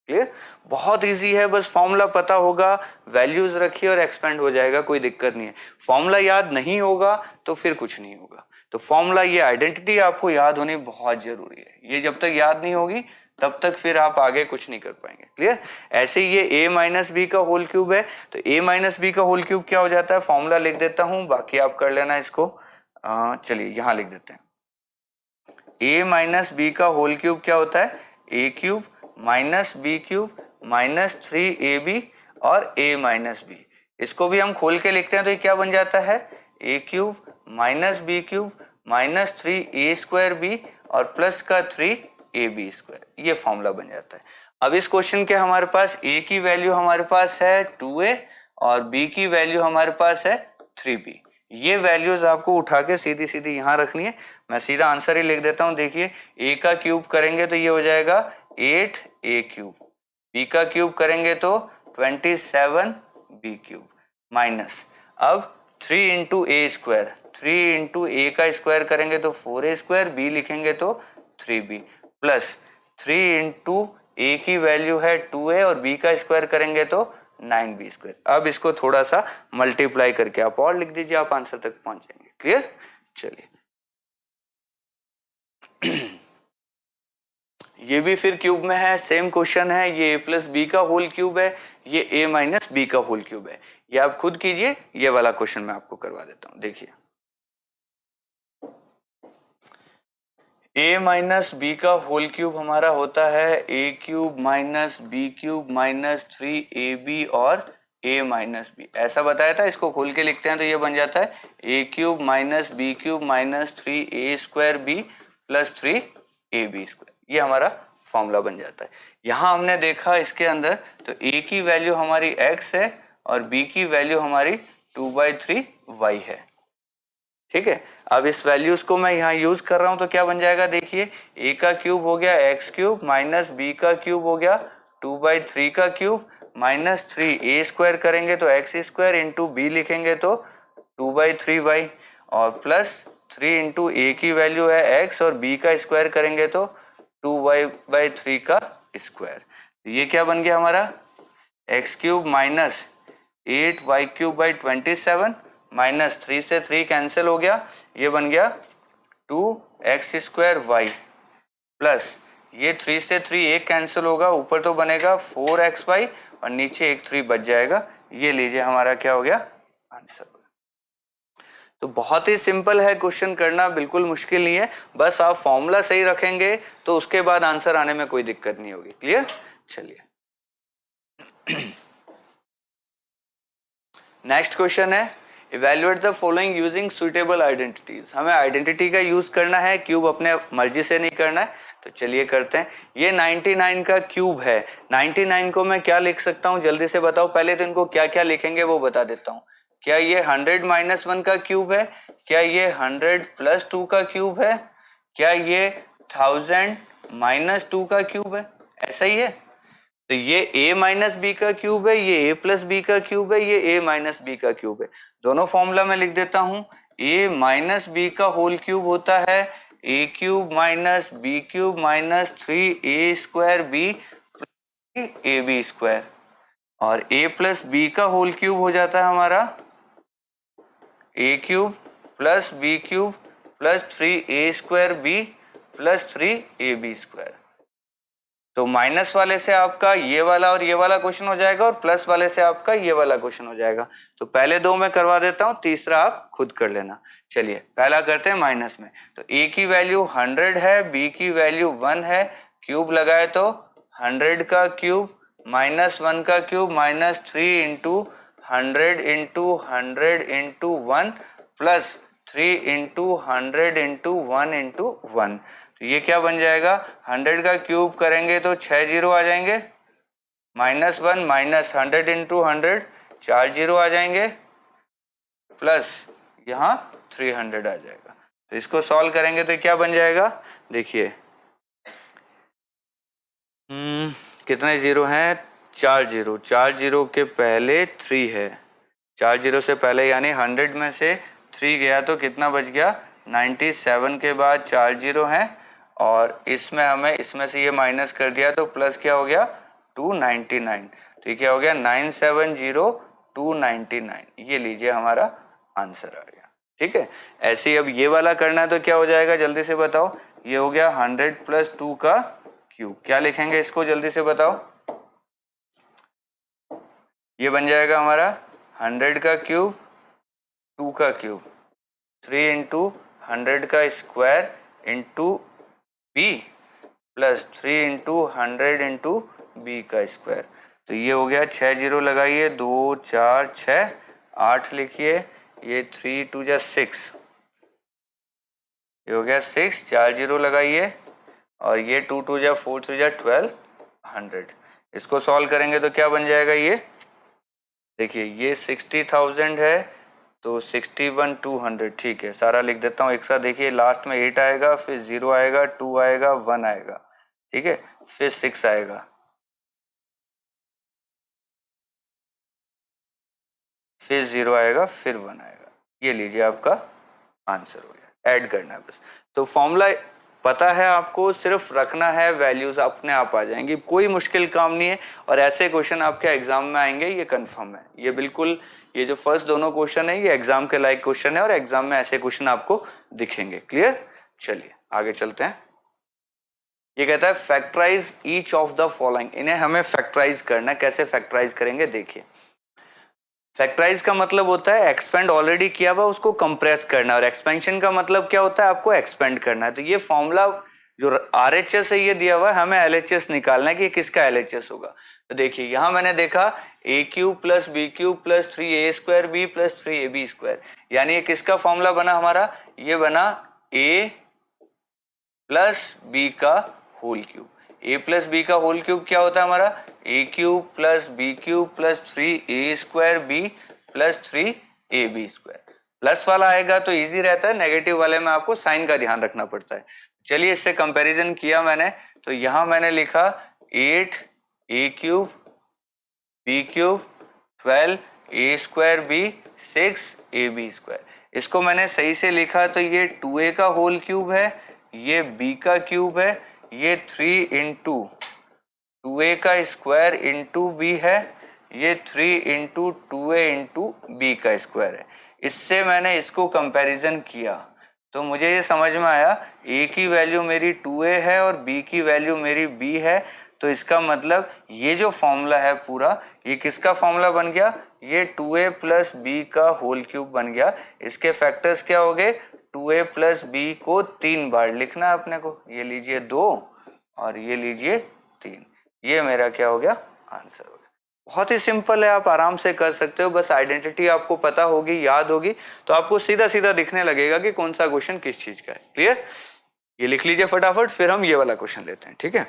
क्लियर, बहुत इजी है, बस फॉर्मूला पता होगा, वैल्यूज रखिए और एक्सपेंड हो जाएगा, कोई दिक्कत नहीं है। फॉर्मूला याद नहीं होगा तो फिर कुछ नहीं होगा। तो फॉर्मूला, ये आइडेंटिटी आपको याद होनी बहुत जरूरी है, ये जब तक याद नहीं होगी तब तक फिर आप आगे कुछ नहीं कर पाएंगे। क्लियर, ऐसे ही ये a माइनस बी का होल क्यूब है, तो a माइनस बी का होल क्यूब क्या हो जाता है, फॉर्मूला लिख देता हूं, बाकी आप कर लेना इसको। चलिए यहां लिख देते हैं, a माइनस बी का होल क्यूब क्या होता है a cube minus b cube minus 3ab और a माइनस बी। इसको भी हम खोल के लिखते हैं तो ये क्या बन जाता है a cube minus b cube minus 3a square b और प्लस का 3ab स्क्वायर। ये फॉर्मूला बन जाता है। अब इस क्वेश्चन के हमारे पास a की वैल्यू हमारे पास है 2a और b की वैल्यू हमारे पास है 3b। ये वैल्यूज आपको उठा के सीधी सीधी यहाँ रखनी है। मैं सीधा आंसर ही लिख देता हूँ, देखिए a का क्यूब करेंगे तो ये हो जाएगा 8a क्यूब, b का क्यूब करेंगे तो 27b क्यूब माइनस, अब 3 इंटू ए स्क्वायर, 3 इंटू ए का स्क्वायर करेंगे तो 4a स्क्वायर, b लिखेंगे तो 3b प्लस 3 इंटू ए की वैल्यू है 2a और b का स्क्वायर करेंगे तो 9b स्क्वायर। अब इसको थोड़ा सा मल्टीप्लाई करके आप और लिख दीजिए, आप आंसर तक पहुंच जाएंगे। क्लियर, चलिए ये भी फिर क्यूब में है, सेम क्वेश्चन है, ये a प्लस बी का होल क्यूब है, ये a माइनस बी का होल क्यूब है। ये आप खुद कीजिए, ये वाला क्वेश्चन मैं आपको करवा देता हूं। देखिए a माइनस बी का होल क्यूब हमारा होता है a cube minus b cube minus 3ab और a माइनस बी, ऐसा बताया था। इसको खोल के लिखते हैं तो ये बन जाता है a cube minus b cube minus 3a square B plus 3ab square. ये हमारा फॉर्मूला बन जाता है। यहाँ हमने देखा इसके अंदर तो a की वैल्यू हमारी x है और b की वैल्यू हमारी 2/3y है। ठीक है, अब इस वैल्यूज को मैं यहाँ यूज कर रहा हूँ तो क्या बन जाएगा, देखिए a का क्यूब हो गया x क्यूब माइनस b का क्यूब हो गया 2/3 का क्यूब माइनस 3a स्क्वायर करेंगे तो x स्क्वायर इंटू b लिखेंगे तो 2/3y और प्लस 3 इंटू a की वैल्यू है x और b का स्क्वायर करेंगे तो 2y/3 का स्क्वायर। ये क्या बन गया हमारा x cube minus 8y cube by 27 minus 3 से 3 कैंसिल हो गया, ये बन गया 2x स्क्वायर y प्लस ये 3 से 3 एक कैंसिल होगा, ऊपर तो बनेगा 4xy और नीचे एक 3 बच जाएगा। ये लीजिए हमारा क्या हो गया आंसर। तो बहुत ही सिंपल है क्वेश्चन करना, बिल्कुल मुश्किल नहीं है, बस आप फॉर्मूला सही रखेंगे तो उसके बाद आंसर आने में कोई दिक्कत नहीं होगी। क्लियर, चलिए नेक्स्ट क्वेश्चन है evaluate the following using suitable identities. हमें आइडेंटिटी का यूज करना है, क्यूब अपने मर्जी से नहीं करना है। तो चलिए करते हैं। ये 99 का क्यूब है, 99 को मैं क्या लिख सकता हूँ जल्दी से बताओ। पहले तो इनको क्या क्या लिखेंगे वो बता देता हूँ। क्या ये 100 माइनस 1 का क्यूब है, क्या ये 100 प्लस 2 का क्यूब है, क्या ये 1000 माइनस 2 का क्यूब है, ऐसा ही है। तो ये a माइनस बी का क्यूब है, ये a प्लस बी का क्यूब है, ये a माइनस बी का क्यूब है। दोनों फॉर्मूला में लिख देता हूं। a माइनस बी का होल क्यूब होता है a cube minus b cube minus 3a square b a b square और a प्लस बी का होल क्यूब हो जाता है हमारा a cube plus B cube plus 3a square B plus 3ab square. तो minus वाले से आपका ये वाला और ये वाला क्वेश्चन हो जाएगा और प्लस वाले से आपका ये वाला क्वेश्चन हो जाएगा। तो पहले दो मैं करवा देता हूं, तीसरा आप खुद कर लेना। चलिए पहला करते हैं माइनस में। तो a की वैल्यू 100 है, b की वैल्यू 1 है, क्यूब लगाए तो 100 का क्यूब माइनस 1 का cube minus 3 into 100 into 100 into 1 plus 3 into 100 into 1 into 1। तो ये क्या बन जाएगा, 100 का क्यूब करेंगे तो 6 जीरो आ जाएंगे, माइनस 1 माइनस 100 इंटू 100 4 जीरो आ जाएंगे, प्लस यहाँ 300 आ जाएगा। तो इसको सॉल्व करेंगे तो क्या बन जाएगा, देखिए कितने जीरो हैं, 4 जीरो, 4 जीरो के पहले 3 है, 4 जीरो से पहले यानी 100 में से 3 गया तो कितना बच गया, 97 के बाद 4 जीरो हैं और इसमें हमें इसमें से ये माइनस कर दिया तो प्लस क्या हो गया 299। तो ये क्या हो गया 970299। ये लीजिए हमारा आंसर आ गया। ठीक है, ऐसे ही अब ये वाला करना है तो क्या हो जाएगा जल्दी से बताओ। ये हो गया 100 प्लस 2 का क्यूब, क्या लिखेंगे इसको जल्दी से बताओ। ये बन जाएगा हमारा 100 का क्यूब 2 का क्यूब 3 इंटू 100 का square into b plus 3 into 100 into b का स्क्वायर। तो ये हो गया 6 जीरो लगाइए, 2 4 6 8 लिखिए, ये 3 2 जा 6, ये हो गया 6, 4 जीरो लगाइए और ये 2 2 जा 4 3 जा 1200। इसको सॉल्व करेंगे तो क्या बन जाएगा, ये देखिए ये 60,000 है तो 61,200। ठीक है, सारा लिख देता हूँ एक साथ। देखिए लास्ट में 8 आएगा, फिर 0 आएगा, 2 आएगा, 1 आएगा, ठीक है, फिर 6 आएगा, फिर 0 आएगा, फिर 1 आएगा। ये लीजिए आपका आंसर हो गया। ऐड करना है बस। तो फॉर्मूला पता है आपको, सिर्फ रखना है, वैल्यूज अपने आप आ जाएंगी, कोई मुश्किल काम नहीं है। और ऐसे क्वेश्चन आपके एग्जाम में आएंगे, ये कंफर्म है। ये बिल्कुल, ये जो फर्स्ट दोनों क्वेश्चन है ये एग्जाम के लायक क्वेश्चन है और एग्जाम में ऐसे क्वेश्चन आपको दिखेंगे। क्लियर, चलिए आगे चलते हैं। ये कहता है factorise each of the following. इन्हें हमें फैक्टराइज करना है। कैसे फैक्टराइज करेंगे, देखिए फैक्टराइज का मतलब होता है एक्सपेंड ऑलरेडी किया हुआ उसको कंप्रेस करना, और एक्सपेंशन का मतलब क्या होता है, आपको एक्सपेंड करना है। तो ये फॉर्मूला जो RHS है ये दिया हुआ है, हमें LHS निकालना है कि किसका LHS होगा। तो देखिए यहां मैंने देखा a cube plus B cube plus 3a square B plus 3ab square, यानी ये किसका फॉर्मूला बना हमारा, ये बना a प्लस बी का whole cube. a plus B का होल क्यूब क्या होता है हमारा, a cube plus B cube plus 3a square B plus 3ab square. Plus वाला आएगा तो इजी रहता है, नेगेटिव वाले में आपको साइन का ध्यान रखना पड़ता है। चलिए इससे कंपैरिजन किया मैंने, तो यहां मैंने लिखा 8a cube b cube 12a square b 6ab square. इसको मैंने सही से लिखा तो ये 2a का होल क्यूब है, ये b का क्यूब है, ये 3 इंटू 2a का स्क्वायर इंटू बी है, ये 3 इंटू 2a इंटू बी का स्क्वायर है। इससे मैंने इसको कंपैरिजन किया तो मुझे ये समझ में आया a की वैल्यू मेरी 2a है और b की वैल्यू मेरी b है। तो इसका मतलब ये जो फॉर्मूला है पूरा, ये किसका फॉर्मूला बन गया, ये 2a प्लस बी का होल क्यूब बन गया। इसके फैक्टर्स क्या हो गए, 2a प्लस बी को 3 बार लिखना है अपने को। ये लीजिए 2 और ये लीजिए 3, ये मेरा क्या हो गया, आंसर हो गया। बहुत ही सिंपल है, आप आराम से कर सकते हो। बस आइडेंटिटी आपको पता होगी, याद होगी, तो आपको सीधा सीधा दिखने लगेगा कि कौन सा क्वेश्चन किस चीज का है। क्लियर, ये लिख लीजिए फटाफट, फिर हम ये वाला क्वेश्चन लेते हैं। ठीक है,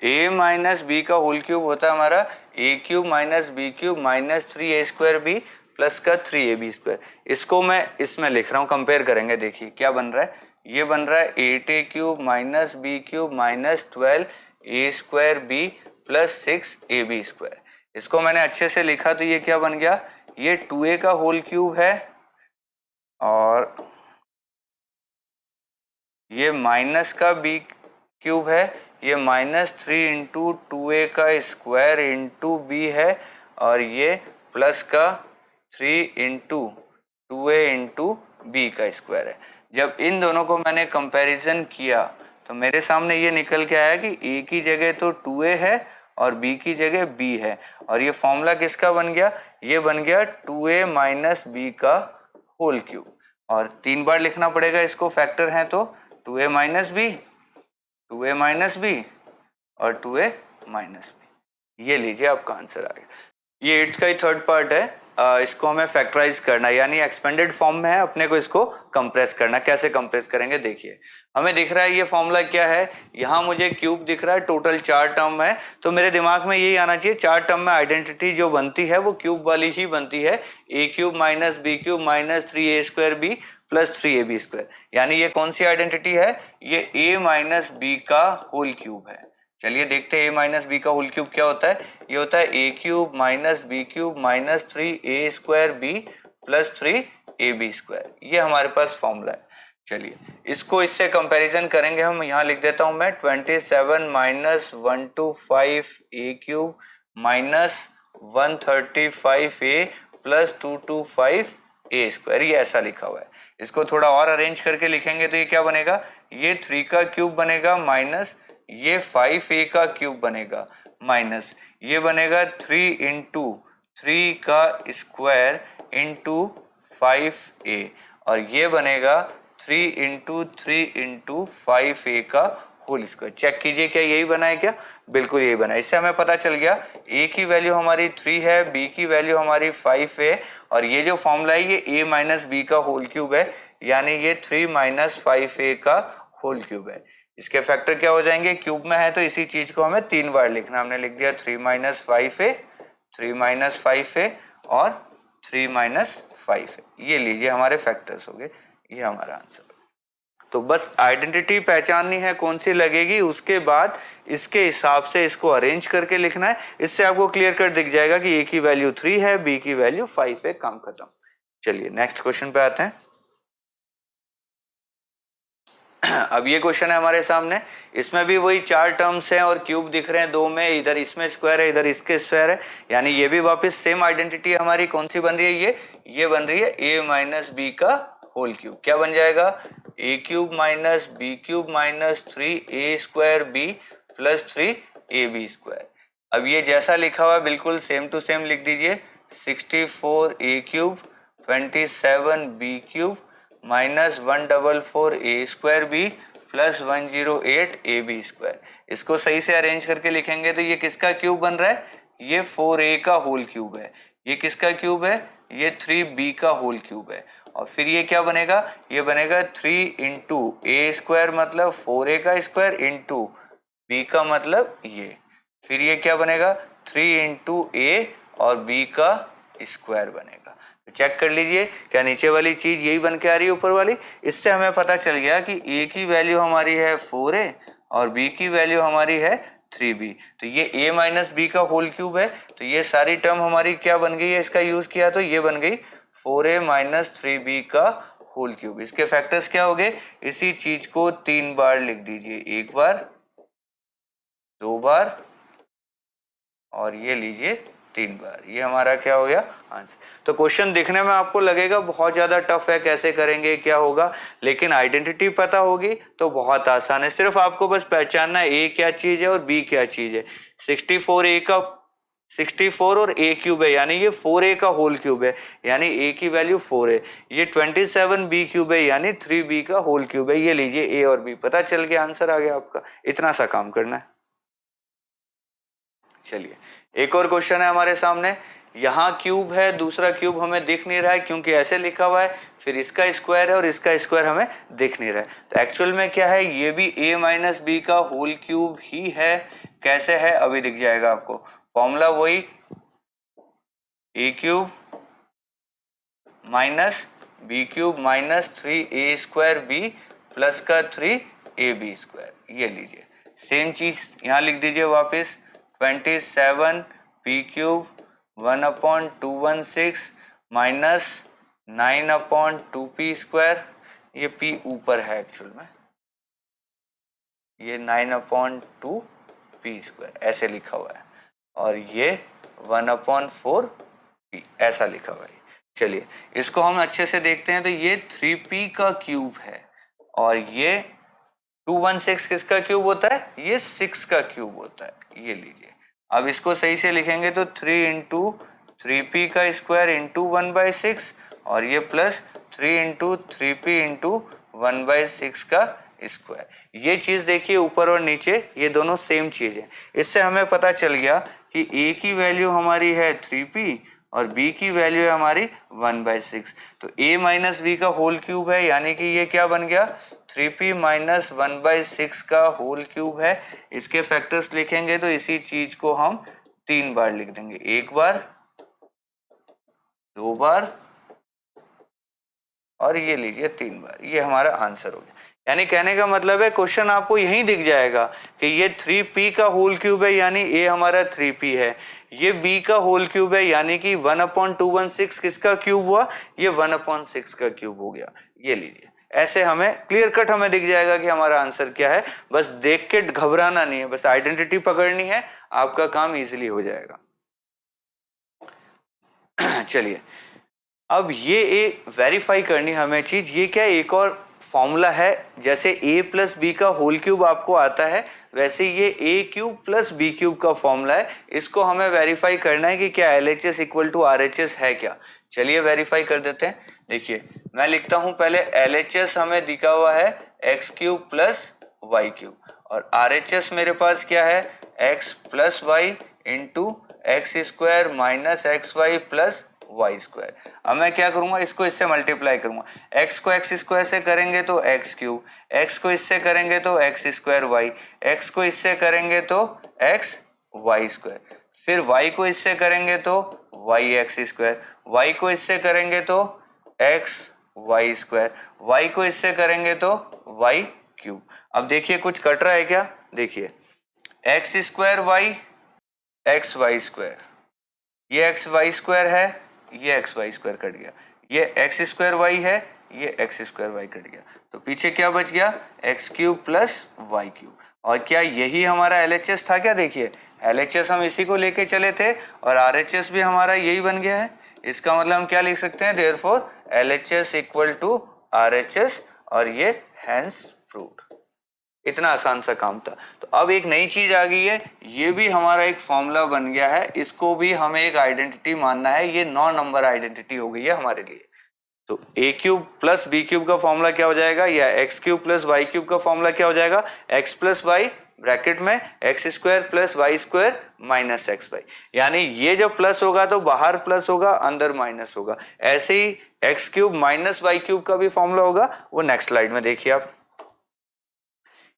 a माइनस बी का होल क्यूब होता है हमारा a cube minus b cube minus 3a square B plus का 3ab स्क्वायर। इसको मैं इसमें लिख रहा हूँ, कंपेयर करेंगे। देखिए क्या बन रहा है, ये बन रहा है 8a cube minus b cube minus 12a square B plus 6ab square. इसको मैंने अच्छे से लिखा तो ये क्या बन गया, ये 2a का होल क्यूब है और ये माइनस का b क्यूब है, ये माइनस 3 इंटू 2a का स्क्वायर इंटू बी है और ये प्लस का 3 इंटू 2a इंटू बी का स्क्वायर है। जब इन दोनों को मैंने कंपैरिजन किया तो मेरे सामने ये निकल के आया कि a की जगह तो 2a है और b की जगह b है, और ये फॉर्मूला किसका बन गया, ये बन गया 2a माइनस b का होल क्यूब। और 3 बार लिखना पड़ेगा इसको, फैक्टर है तो 2a minus b, 2a minus b और 2a माइनस b। ये लीजिए आपका आंसर आ गया। ये 8th का ही थर्ड पार्ट है, इसको हमें फैक्टराइज करना है, यानी एक्सपेंडेड फॉर्म में है, अपने को इसको कंप्रेस करना। कैसे कंप्रेस करेंगे देखिए, हमें दिख रहा है ये फॉर्मूला क्या है, यहाँ मुझे क्यूब दिख रहा है, टोटल 4 टर्म है, तो मेरे दिमाग में यही आना चाहिए 4 टर्म में आइडेंटिटी जो बनती है वो क्यूब वाली ही बनती है, a cube minus b cube minus 3a square B plus 3ab square. यानी ये कौन सी आइडेंटिटी है, ये a माइनस बी का होल क्यूब है। चलिए देखते हैं a माइनस बी का होल क्यूब क्या होता है। ये होता है a cube minus b cube minus 3a square B plus 3ab square. ये हमारे पास फॉर्मूला है। चलिए इसको इससे कंपैरिजन करेंगे हम, यहाँ लिख देता हूं मैं 27 minus 125 a cube minus 135a plus 225 a square, ये ऐसा लिखा हुआ है। इसको थोड़ा और अरेंज करके लिखेंगे तो ये क्या बनेगा, ये 3 का क्यूब बनेगा माइनस ये 5a का क्यूब बनेगा माइनस ये बनेगा 3 इंटू 3 का स्क्वायर इंटू 5a, और ये बनेगा 3 इंटू 3 इंटू 5a का होल स्क्वायर। चेक कीजिए क्या यही बना है क्या, बिल्कुल यही बना है। इससे हमें पता चल गया a की वैल्यू हमारी 3 है, b की वैल्यू हमारी 5 है, और ये जो फॉर्मूला है ये a माइनस b का होल क्यूब है, यानी ये 3 माइनस 5a का होल क्यूब है। इसके फैक्टर क्या हो जाएंगे, क्यूब में है तो इसी चीज को हमें 3 बार लिखना। हमने लिख दिया 3 माइनस 5a, 3 माइनस 5a और 3 माइनस 5a। ये लीजिए हमारे फैक्टर्स हो गए, ये हमारा आंसर। तो बस आइडेंटिटी पहचाननी है कौन सी लगेगी, उसके बाद इसके हिसाब से इसको अरेंज करके लिखना है। इससे आपको क्लियर कट दिख जाएगा कि a की वैल्यू 3 है, b की वैल्यू 5 है, काम खत्म। चलिए नेक्स्ट क्वेश्चन पे आते हैं। अब ये क्वेश्चन है हमारे सामने, इसमें भी वही 4 टर्म्स हैं और क्यूब दिख रहे हैं 2 में, इधर इसमें स्क्वायर है इधर इसके स्क्वायर है, यानी ये भी वापस सेम आइडेंटिटी हमारी कौन सी बन रही है, ये बन रही है a माइनस बी का होल क्यूब। क्या बन जाएगा, a cube minus b cube minus 3a square b plus 3ab square. अब ये जैसा लिखा हुआ है बिल्कुल सेम टू सेम लिख दीजिए, 64a cube 27b cube minus 144a square B plus 108ab square. इसको सही से अरेंज करके लिखेंगे तो ये किसका क्यूब बन रहा है, ये 4a का होल क्यूब है। ये किसका क्यूब है, ये 3b का होल क्यूब है। और फिर ये क्या बनेगा, ये बनेगा 3 इंटू a स्क्वायर मतलब 4a का स्क्वायर इंटू b का मतलब ये, फिर ये क्या बनेगा 3 इंटू a और b का स्क्वायर बनेगा। तो चेक कर लीजिए क्या नीचे वाली चीज यही बन के आ रही है ऊपर वाली। इससे हमें पता चल गया कि a की वैल्यू हमारी है 4a और b की वैल्यू हमारी है 3b। तो ये a माइनस बी का होल क्यूब है, तो ये सारी टर्म हमारी क्या बन गई है, इसका यूज किया तो ये बन गई 4a माइनस 3b का होल क्यूब। इसके फैक्टर्स क्या हो गए, इसी चीज को 3 बार लिख दीजिए, 1 बार 2 बार और ये लीजिए 3 बार। ये हमारा क्या हो गया आंसर। तो क्वेश्चन दिखने में आपको लगेगा बहुत ज्यादा टफ है, कैसे करेंगे क्या होगा, लेकिन आइडेंटिटी पता होगी तो बहुत आसान है। सिर्फ आपको बस पहचानना है a क्या चीज है और b क्या चीज है। 64 और a क्यूब है, यानी ये 4a का होल क्यूब है, यानी a की वैल्यू 4 है। ये 27b क्यूब है, यानी 3b का होल क्यूब है। ये लीजिए a और b पता चल गया, आंसर आ गया आपका। इतना सा काम करना है। चलिए एक और क्वेश्चन है हमारे सामने, यहाँ क्यूब है, दूसरा क्यूब हमें दिख नहीं रहा है क्योंकि ऐसे लिखा हुआ है, फिर इसका स्क्वायर है और इसका स्क्वायर हमें दिख नहीं रहा है। तो एक्चुअल में क्या है, ये भी a माइनस बी का होल क्यूब ही है। कैसे है अभी दिख जाएगा आपको, फॉर्मूला वही a cube minus b cube minus 3a square B plus का 3ab स्क्वायर। ये लीजिए सेम चीज यहाँ लिख दीजिए वापस, 27 p cube 1/216 minus 9/2p square. ये p ऊपर है एक्चुअल में, ये 9/2p स्क्वायर ऐसे लिखा हुआ है, और ये 1/4p ऐसा लिखा हुआ है। चलिए इसको हम अच्छे से देखते हैं, तो ये 3p का क्यूब है और ये 216 किसका क्यूब होता है? ये 6 का क्यूब होता है। ये लीजिए, अब इसको सही से लिखेंगे तो 3 इंटू 3p का स्क्वायर इंटू 1/6 और ये प्लस 3 इंटू 3p इंटू 1/6 का स्क्वायर। ये चीज देखिए ऊपर और नीचे ये दोनों सेम चीज है। इससे हमें पता चल गया कि a की वैल्यू हमारी है 3p और b की वैल्यू है हमारी 1/6। तो a माइनस b का होल क्यूब है, यानी कि ये क्या बन गया? 3p माइनस 1/6 का होल क्यूब है। इसके फैक्टर्स लिखेंगे तो इसी चीज को हम 3 बार लिख देंगे, 1 बार, 2 बार और ये लीजिए 3 बार। ये हमारा आंसर हो गया। यानी कहने का मतलब है क्वेश्चन आपको यहीं दिख जाएगा कि ये 3p का होल क्यूब है, यानी a हमारा 3p है। ये b का होल क्यूब है, यानी कि 1/216 किसका क्यूब हुआ? ये 1/6 का क्यूब हो गया। ये लीजिए, ऐसे हमें क्लियर कट हमें दिख जाएगा कि हमारा आंसर क्या है। बस देख के घबराना नहीं है, बस आइडेंटिटी पकड़नी है, आपका काम इजीली हो जाएगा। चलिए, अब ये एक वेरीफाई करनी हमें चीज, ये क्या एक और फॉर्मूला है। जैसे a प्लस बी का होल क्यूब आपको आता है, वैसे ये a cube plus B cube का फॉर्मूला है। इसको हमें वेरीफाई करना है कि क्या LHS इक्वल टू RHS है क्या। चलिए वेरीफाई कर देते हैं। देखिए, मैं लिखता हूं पहले LHS हमें दिखा हुआ है x cube plus y cube और RHS मेरे पास क्या है? x plus y into x square minus x y plus Y square. अब मैं क्या करूंगा? इसको इससे मल्टीप्लाई करूंगा। x को एक्स स्क्वायर से करेंगे तो एक्स क्यूब, x को इससे करेंगे तो एक्स स्क्वायर वाई, x को इससे करेंगे तो एक्स वाई स्क्वायर, फिर y को इससे करेंगे तो वाई एक्स स्क्वायर, y को इससे करेंगे तो एक्स वाई स्क्वायर, y को इससे करेंगे तो वाई क्यूब। अब देखिए कुछ कट रहा है क्या? देखिए, x square y x y square, ये एक्स वाई स्क्वायर है, ये एक्स वाई स्क्वायर कट गया, ये एक्स स्क्वायर वाई है, ये एक्स स्क्वायर वाई कट गया, तो पीछे क्या बच गया? X cube plus y cube. और क्या यही हमारा LHS था क्या? देखिए, LHS हम इसी को लेके चले थे और RHS भी हमारा यही बन गया है। इसका मतलब हम क्या लिख सकते हैं? Therefore LHS equal to RHS और ये हैंस प्रूव्ड। इतना आसान सा काम था। तो अब एक नई चीज आ गई है, ये भी हमारा एक फॉर्मूला बन गया है, इसको भी हमें एक आइडेंटिटी मानना है। ये 9 नंबर आइडेंटिटी हो गई है हमारे लिए। तो a cube plus B cube का फॉर्मूला क्या हो जाएगा, या x cube plus y cube का फॉर्मूला क्या हो जाएगा? एक्स प्लस वाई ब्रैकेट में x square plus Y square minus x y. यानी ये जब प्लस होगा तो बाहर प्लस होगा, अंदर माइनस होगा। ऐसे ही X cube minus Y cube का भी फॉर्मूला होगा, वो नेक्स्ट स्लाइड में देखिए आप।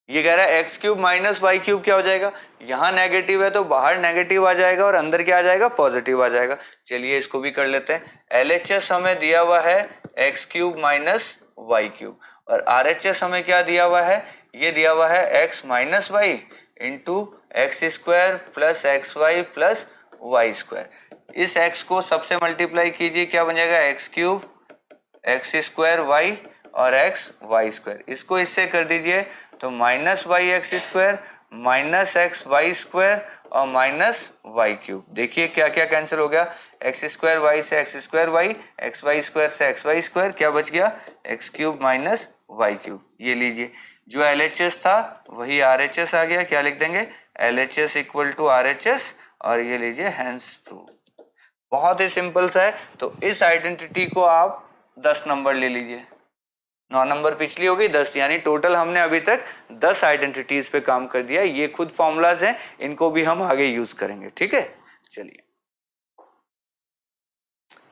ये कह रहा है x cube minus Y cube क्या हो जाएगा? यहाँ नेगेटिव है तो बाहर नेगेटिव आ जाएगा और अंदर क्या आ जाएगा? पॉजिटिव आ जाएगा। चलिए इसको भी कर लेते हैं। LHS हमें दिया हुआ है x cube minus Y cube और RHS हमें क्या दिया हुआ है? ये दिया हुआ है x minus y into x square plus x y plus Y square. इस एक्स को सबसे मल्टीप्लाई कीजिए, क्या बन जाएगा? X cube x square y और एक्स वाई स्क्वायर। इसको इससे कर दीजिए तो minus y x square minus x y square और माइनस वाई क्यूब। देखिए क्या क्या कैंसिल हो गया? एक्स स्क्वायर वाई से x square y, x y square से एक्स वाई स्क्वायर, क्या बच गया? X cube minus Y cube. ये लीजिए, जो LHS था वही RHS आ गया। क्या लिख देंगे? LHS इक्वल टू RHS और ये लीजिए हैंस प्रूव। बहुत ही सिंपल सा है। तो इस आइडेंटिटी को आप 10 नंबर ले लीजिए। 9 नंबर पिछली होगी 10, यानी टोटल हमने अभी तक 10 आइडेंटिटीज पे काम कर दिया। ये खुद फॉर्मूलाज हैं, इनको भी हम आगे यूज करेंगे। ठीक है, चलिए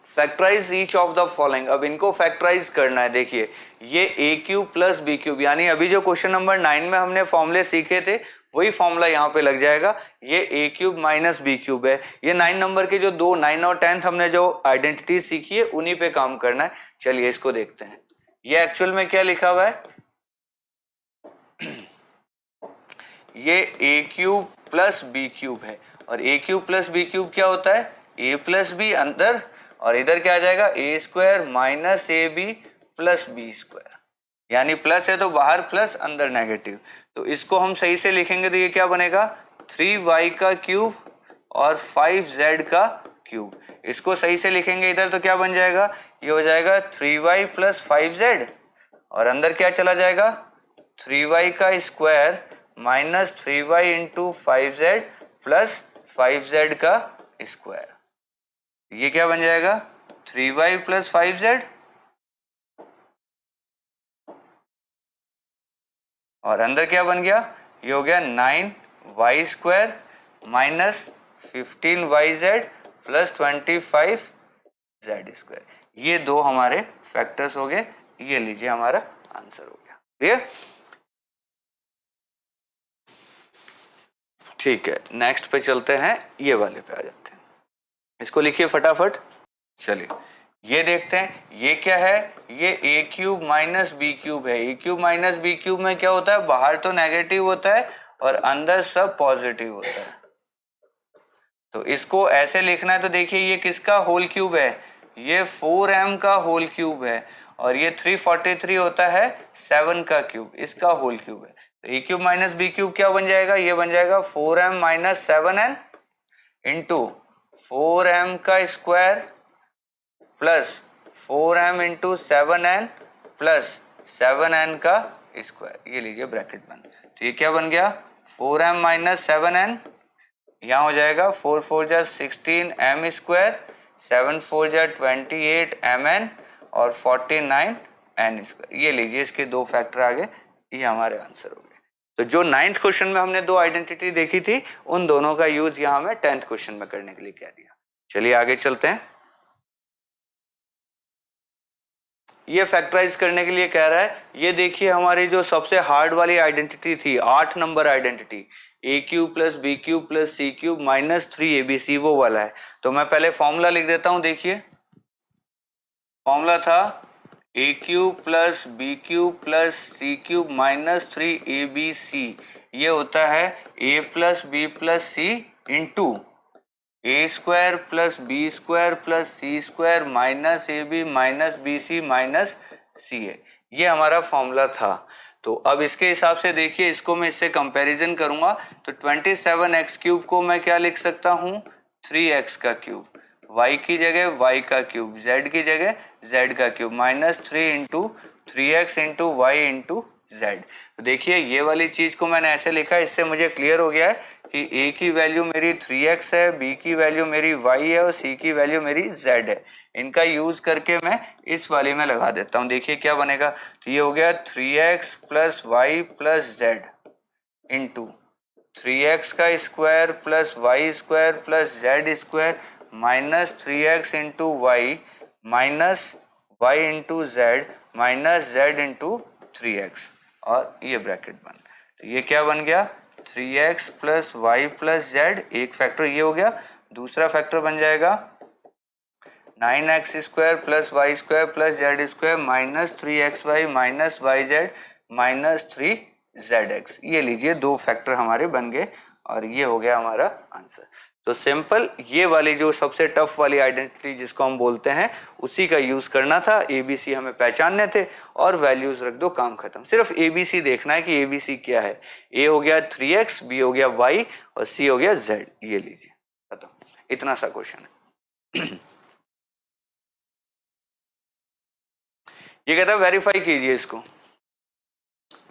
factorise each of the following. अब इनको फैक्टराइज करना है। देखिए, ये a cube plus B cube, यानी अभी जो क्वेश्चन नंबर 9 में हमने फॉर्मूले सीखे थे वही फॉर्मूला यहाँ पे लग जाएगा। ये a cube minus b cube है। ये 9 नंबर के जो 2 9 और 10 हमने जो आइडेंटिटी सीखी है उन्हीं पे काम करना है। चलिए इसको देखते हैं। ये एक्चुअल में क्या लिखा हुआ है? ये a cube plus B cube है और a cube plus B cube क्या होता है? a प्लस बी अंदर और इधर क्या आ जाएगा? a square minus A b plus B square. यानी प्लस है तो बाहर प्लस, अंदर नेगेटिव। तो इसको हम सही से लिखेंगे तो ये क्या बनेगा? 3y का क्यूब और 5z का क्यूब। इसको सही से लिखेंगे इधर तो क्या बन जाएगा? ये हो जाएगा 3y प्लस 5z और अंदर क्या चला जाएगा? 3y का square minus 3y into 5z plus 5z का स्क्वायर। ये क्या बन जाएगा 3y प्लस 5z और अंदर क्या बन गया, ये हो गया 9y square minus 15yz plus 25z square. ये दो हमारे फैक्टर्स हो गए, ये लीजिए हमारा आंसर हो गया। क्लियर? ठीक है, नेक्स्ट पे चलते हैं, ये वाले पे आ जाते हैं। इसको लिखिए फटाफट। चलिए ये देखते हैं, ये क्या है, ये ए क्यूब माइनस बी क्यूब है। A cube minus b cube में क्या होता है, बाहर तो नेगेटिव होता है और अंदर सब पॉजिटिव होता है। तो इसको ऐसे लिखना है, तो देखिए ये किसका होल क्यूब है, ये 4m का होल क्यूब है और ये 343 होता है 7 का क्यूब, इसका होल क्यूब है। तो ए क्यूब माइनस बी क्यूब क्या बन जाएगा, ये बन जाएगा 4m minus 7n into 4m का square plus 4m into 7n plus 7n का स्क्वायर। ये लीजिए ब्रैकेट बंद। तो ये क्या बन गया 4m माइनस 7n, यहाँ हो जाएगा 4 4 जा 16 m स्क्वायर, 7 4 जा 28 mn और 49 n स्क्वायर। ये लीजिए इसके दो फैक्टर आ गए, ये हमारे आंसर हो गए। तो जो 9th क्वेश्चन में हमने दो आइडेंटिटी देखी थी, उन दोनों का यूज यहाँ हमें 10th क्वेश्चन में करने के लिए कह दिया। चलिए आगे चलते हैं। ये फैक्टराइज करने के लिए कह रहा है, ये देखिए हमारी जो सबसे हार्ड वाली आइडेंटिटी थी, 8 number identity, A cube plus B cube plus C cube minus 3abc, वो वाला है। तो मैं पहले फॉर्मूला लिख देता हूं। देखिए फॉर्मूला था A cube plus B cube plus C cube minus 3abc। ये होता है A plus B plus C into A square plus B square plus C square minus A B minus B C minus C A. ये हमारा formula था। तो अब इसके हिसाब से देखिए, इसको मैं इससे कंपैरिजन करूंगा तो 27x क्यूब को मैं क्या लिख सकता हूँ, 3x का क्यूब, y की जगह y का क्यूब, z की जगह z का cube, minus 3 into 3x into y into z। तो देखिए ये वाली चीज को मैंने ऐसे लिखा है, इससे मुझे क्लियर हो गया है कि a की वैल्यू मेरी 3x है, b की वैल्यू मेरी y है और c की वैल्यू मेरी z है। इनका यूज करके मैं इस वाले में लगा देता हूं। देखिए क्या बनेगा, तो ये हो गया 3x plus Y plus z into 3x का square plus Y square plus Z square minus 3x into y minus y into z minus z into 3x और ये ब्रैकेट बन। तो ये क्या बन गया 3x plus Y plus z, एक फैक्टर ये हो गया। दूसरा फैक्टर बन जाएगा 9x square plus Y square plus Z square minus 3xy minus y z minus 3zx। ये लीजिए दो फैक्टर हमारे बन गए और ये हो गया हमारा आंसर। तो सिंपल ये वाली जो सबसे टफ वाली आइडेंटिटी जिसको हम बोलते हैं, उसी का यूज करना था। एबीसी हमें पहचानने थे और वैल्यूज रख दो, काम खत्म। सिर्फ एबीसी देखना है कि एबीसी क्या है। ए हो गया 3x, बी हो गया y और सी हो गया z। ये लीजिए खत्म, इतना सा क्वेश्चन है। ये कहता है वेरीफाई कीजिए इसको।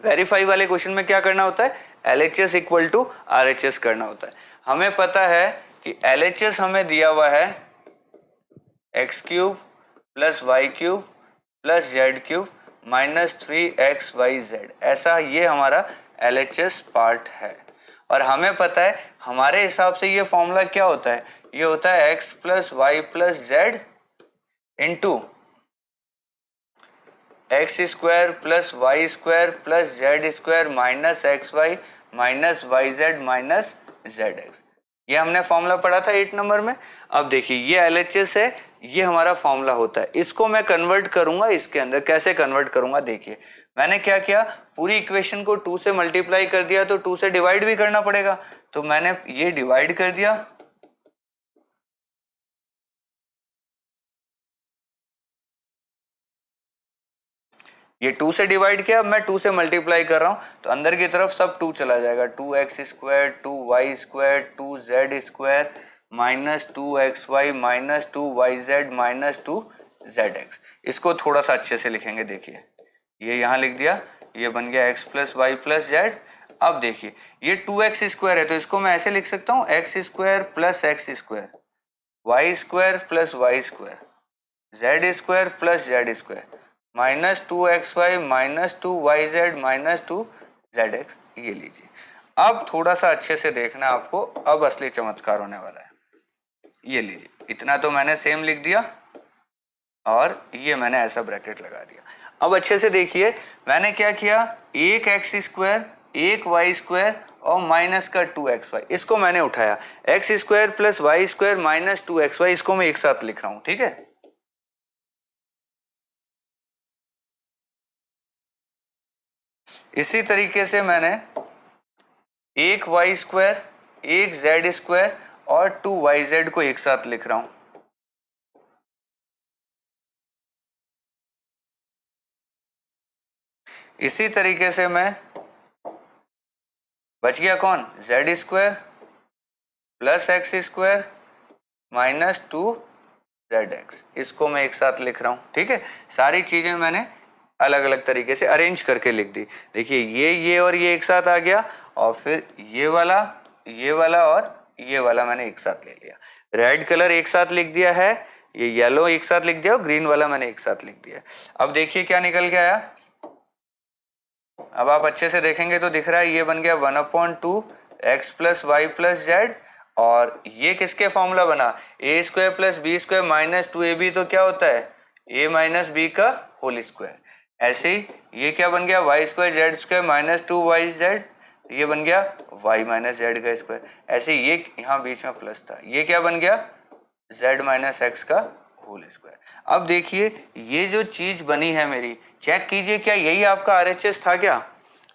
वेरीफाई वाले क्वेश्चन में क्या करना होता है, LHS इक्वल टू RHS करना होता है। हमें पता है कि LHS हमें दिया हुआ है x cube plus y cube plus z cube minus 3xyz, ऐसा ये हमारा LHS पार्ट है। और हमें पता है हमारे हिसाब से ये फॉर्मूला क्या होता है, ये होता है x plus Y plus z into x square plus Y square plus Z square minus x y minus y z minus z x. ये हमने फॉर्मूला पढ़ा था 8 नंबर में। अब देखिए ये LHS है, ये हमारा फॉर्मूला होता है। इसको मैं कन्वर्ट करूंगा इसके अंदर। कैसे कन्वर्ट करूंगा, देखिए मैंने क्या किया, पूरी इक्वेशन को 2 से मल्टीप्लाई कर दिया, तो 2 से डिवाइड भी करना पड़ेगा। तो मैंने ये डिवाइड कर दिया, ये 2 से डिवाइड किया, अब मैं 2 से मल्टीप्लाई कर रहा हूं, तो अंदर की तरफ सब 2 चला जाएगा। 2x square 2y square 2z square minus 2xy minus 2yz minus 2zx। इसको थोड़ा सा अच्छे से लिखेंगे। देखिए ये यहाँ लिख दिया, ये बन गया x plus Y plus z. अब देखिए ये 2x स्क्वायर है तो इसको मैं ऐसे लिख सकता हूँ x square plus x square, y square plus Y square, Z square plus Z square, minus 2xy minus 2yz minus 2zx। ये लीजिए। अब थोड़ा सा अच्छे से देखना आपको, अब असली चमत्कार होने वाला है। ये लीजिए, इतना तो मैंने सेम लिख दिया और ये मैंने ऐसा ब्रैकेट लगा दिया। अब अच्छे से देखिए मैंने क्या किया, एक एक्स स्क्वायर एक वाई स्क्वायर और माइनस का 2xy, इसको मैंने उठाया, x square plus Y square minus 2xy, इसको मैं एक साथ लिख रहा हूं, ठीक है। इसी तरीके से मैंने एक वाई स्क्वायर एक जेड स्क्वायर और 2yz को एक साथ लिख रहा हूं। इसी तरीके से मैं, बच गया कौन, Z square plus x square minus 2zx, इसको मैं एक साथ लिख रहा हूं, ठीक है। सारी चीजें मैंने अलग अलग तरीके से अरेंज करके लिख दी। देखिए ये और ये एक साथ आ गया और फिर ये वाला और ये वाला मैंने एक साथ ले लिया। रेड कलर एक साथ लिख दिया है, ये येलो एक साथ लिख दिया और ग्रीन वाला मैंने एक साथ लिख दिया। अब देखिए क्या निकल के आया। अब आप अच्छे से देखेंगे तो दिख रहा है ये बन गया 1/2 X plus Y plus Z, और ये किसके फॉर्मूला बना, A square plus B square minus 2ab, तो क्या होता है a माइनस बी का होल स्क्वायर। ऐसे ही ये क्या बन गया, Y square Z square minus 2yz, ये बन गया y माइनस जेड का स्क्वायर। ऐसे ये यहाँ बीच में प्लस था, ये क्या बन गया z माइनस एक्स का होल स्क्वायर। अब देखिए ये जो चीज बनी है मेरी, चेक कीजिए क्या यही आपका RHS था क्या।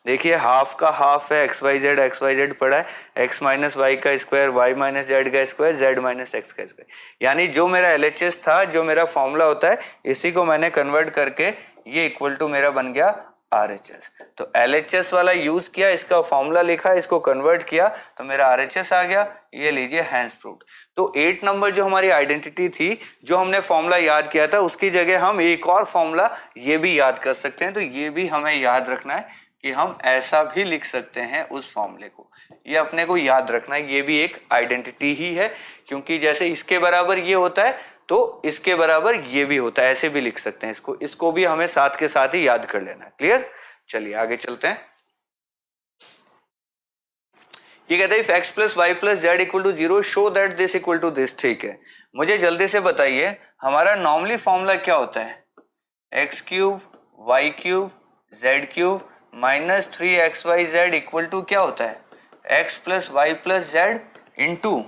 देखिए हाफ का हाफ है, एक्स वाई जेड पड़ा है, एक्स माइनस वाई का स्क्वायर वाई माइनस जेड का स्क्वायर जेड माइनस एक्स का स्क्वायर, यानी जो मेरा LHS था, जो मेरा फॉर्मूला होता है, इसी को मैंने कन्वर्ट करके ये इक्वल टू मेरा बन गया RHS। तो LHS वाला यूज किया, इसका फॉर्मूला लिखा, इसको कन्वर्ट किया तो मेरा RHS आ गया। ये लीजिए हैंस प्रूव्ड। तो 8 नंबर जो हमारी आइडेंटिटी थी, जो हमने फॉर्मूला याद किया था, उसकी जगह हम एक और फॉर्मूला ये भी याद कर सकते हैं। तो ये भी हमें याद रखना है कि हम ऐसा भी लिख सकते हैं उस फॉर्मूले को, ये अपने को याद रखना है। ये भी एक आइडेंटिटी ही है, क्योंकि जैसे इसके बराबर ये होता है तो इसके बराबर ये भी होता है, ऐसे भी लिख सकते हैं इसको भी हमें साथ के साथ ही याद कर लेना है। क्लियर, चलिए आगे चलते हैं। ये कहता है if x plus Y plus z equal to 0 show that this equal to दिस। ठीक है, मुझे जल्दी से बताइए हमारा नॉर्मली फॉर्मूला क्या होता है, x cube y cube z cube minus 3xyz equal to क्या होता है, x plus Y plus z into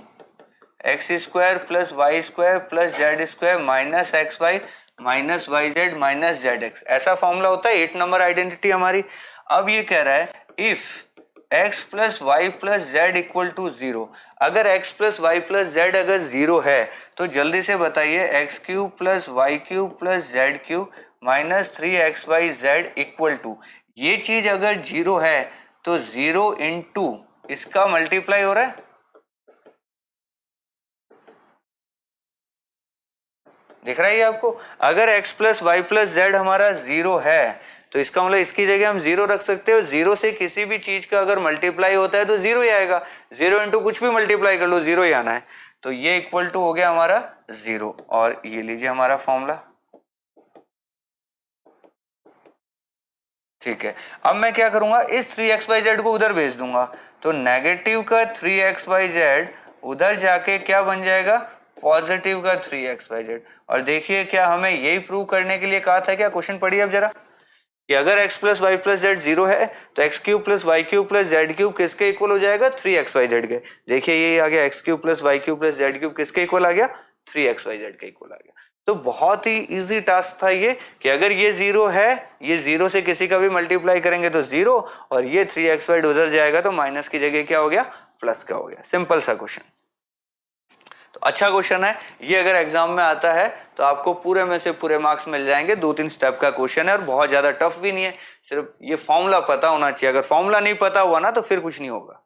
x square plus Y square plus Z square minus x y minus y z minus z x. ऐसा formula होता है 8 number identity हमारी। अब ये कह रहा है if x plus Y plus z equal to 0, अगर x plus Y plus z अगर 0 है तो जल्दी से बताइए x cube plus y cube plus z cube minus 3xyz equal to, ये चीज अगर 0 है तो 0 इंटू इसका मल्टीप्लाई हो रहा है, दिख रहा है ये आपको। अगर x plus Y plus z हमारा 0 है तो इसका मतलब इसकी जगह हम 0 रख सकते हो। 0 से किसी भी चीज का अगर मल्टीप्लाई होता है तो 0 ही आएगा, 0 इंटू कुछ भी मल्टीप्लाई कर लो 0 ही आना है। तो ये इक्वल टू हो गया हमारा 0, और ये लीजिए हमारा फॉर्मूला। ठीक है, अब मैं क्या करूंगा, इस 3xyz को उधर भेज दूंगा, तो नेगेटिव का 3xyz उधर जाके क्या बन जाएगा, पॉजिटिव का 3xyz। और देखिए क्या हमें यही प्रूव करने के लिए कहा था क्या, क्वेश्चन पढ़िए अब जरा, कि अगर x plus Y plus z 0 है तो x cube plus y cube plus z cube किसके इक्वल हो जाएगा, 3xyz के। देखिए ये आ गया x cube plus y cube plus z cube किसके इक्वल आ गया, 3xyz के इक्वल आ गया। तो बहुत ही इजी टास्क था ये, कि अगर ये 0 है, ये 0 से किसी का भी मल्टीप्लाई करेंगे तो 0, और ये 3xy उधर जाएगा तो माइनस की जगह क्या हो गया, प्लस का हो गया। सिंपल सा क्वेश्चन, तो अच्छा क्वेश्चन है ये। अगर एग्जाम में आता है तो आपको पूरे में से पूरे मार्क्स मिल जाएंगे। 2-3 स्टेप का क्वेश्चन है और बहुत ज्यादा टफ भी नहीं है, सिर्फ ये फॉर्मूला पता होना चाहिए। अगर फॉर्मूला नहीं पता हुआ ना तो फिर कुछ नहीं होगा।